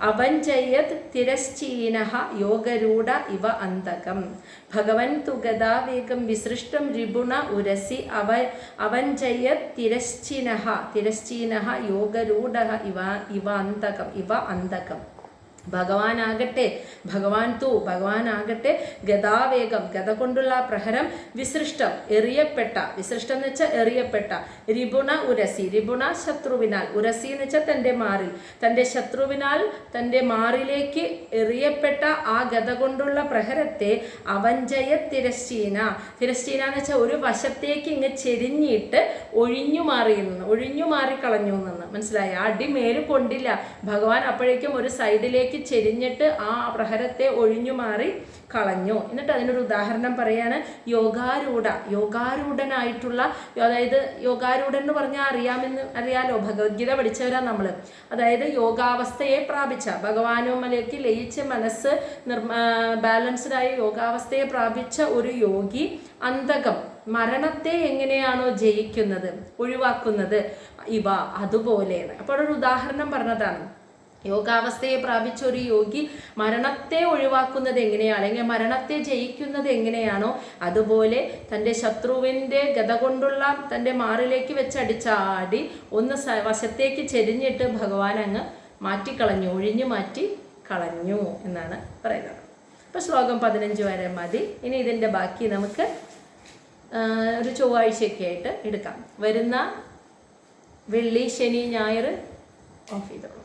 അവഞ്ചയത് തിരശ്ചീനഃ യോഗരൂഢ ഇവ അന്തകം. ഭഗവൻ തു ഗദാവേഗം വിസൃഷ്ടം രിപുണ ഉരസി അവഞ്ചയത് തിരശ്ചീനഃ യോഗരൂഢ ഇവ അന്തകം. ഭഗവാനാകട്ടെ ഗദാവേഗം ഗദ കൊണ്ടുള്ള പ്രഹരം വിസൃഷ്ടം എറിയപ്പെട്ട, വിസൃഷ്ടം എന്ന് വെച്ചാൽ എറിയപ്പെട്ട, രിപുണ ഉരസി, രിപുണ ശത്രുവിനാൽ, ഉരസി എന്ന് വെച്ചാൽ തൻ്റെ മാറിൽ, തൻ്റെ ശത്രുവിനാൽ തൻ്റെ മാറിലേക്ക് എറിയപ്പെട്ട ആ ഗദ കൊണ്ടുള്ള പ്രഹരത്തെ അവഞ്ചയ തിരശ്ചീന എന്ന് വെച്ചാൽ ഒരു വശത്തേക്ക് ഇങ്ങ് ചെരിഞ്ഞിട്ട് ഒഴിഞ്ഞു മാറിക്കളഞ്ഞു എന്ന് മനസ്സിലായി. അടി മേല് കൊണ്ടില്ല, ഭഗവാൻ അപ്പോഴേക്കും ഒരു സൈഡിലേക്ക് ചെരിഞ്ഞിട്ട് ആ പ്രഹരത്തെ ഒഴിഞ്ഞു മാറി കളഞ്ഞു. എന്നിട്ട് അതിനൊരു ഉദാഹരണം പറയാണ്, യോഗാരൂഢനായിട്ടുള്ള, അതായത് യോഗാരൂഢൻ എന്ന് പറഞ്ഞാൽ അറിയാലോ, ഭഗവത്ഗീത പഠിച്ചവരാ നമ്മൾ. അതായത് യോഗാവസ്ഥയെ പ്രാപിച്ച, ഭഗവാനുമലേക്ക് ലയിച്ച് മനസ്സ് ബാലൻസ്ഡായ യോഗാവസ്ഥയെ പ്രാപിച്ച ഒരു യോഗി അന്തകം മരണത്തെ എങ്ങനെയാണോ ജയിക്കുന്നത്, ഒഴിവാക്കുന്നത്, ഇവ അതുപോലെ. അപ്പോൾ ഒരു ഉദാഹരണം പറഞ്ഞതാണ്. യോഗാവസ്ഥയെ പ്രാപിച്ച ഒരു യോഗി മരണത്തെ ഒഴിവാക്കുന്നത് എങ്ങനെയാണ്, അല്ലെങ്കിൽ മരണത്തെ ജയിക്കുന്നത് എങ്ങനെയാണോ അതുപോലെ തൻ്റെ ശത്രുവിൻ്റെ ഗദ കൊണ്ടുള്ള തൻ്റെ മാറിലേക്ക് വെച്ചടിച്ച ആടി ഒന്ന് വശത്തേക്ക് ചെരിഞ്ഞിട്ട് ഭഗവാൻ അങ്ങ് മാറ്റിക്കളഞ്ഞു, ഒഴിഞ്ഞു മാറ്റി കളഞ്ഞു എന്നാണ് പറയുന്നത്. അപ്പോൾ ശ്ലോകം 15 വരെ മതി. ഇനി ഇതിൻ്റെ ബാക്കി നമുക്ക് ഒരു ചൊവ്വാഴ്ചയൊക്കെ ആയിട്ട് എടുക്കാം. വരുന്ന വെള്ളി ശനി ഞായർ ഓഫ് ചെയ്തോളൂ.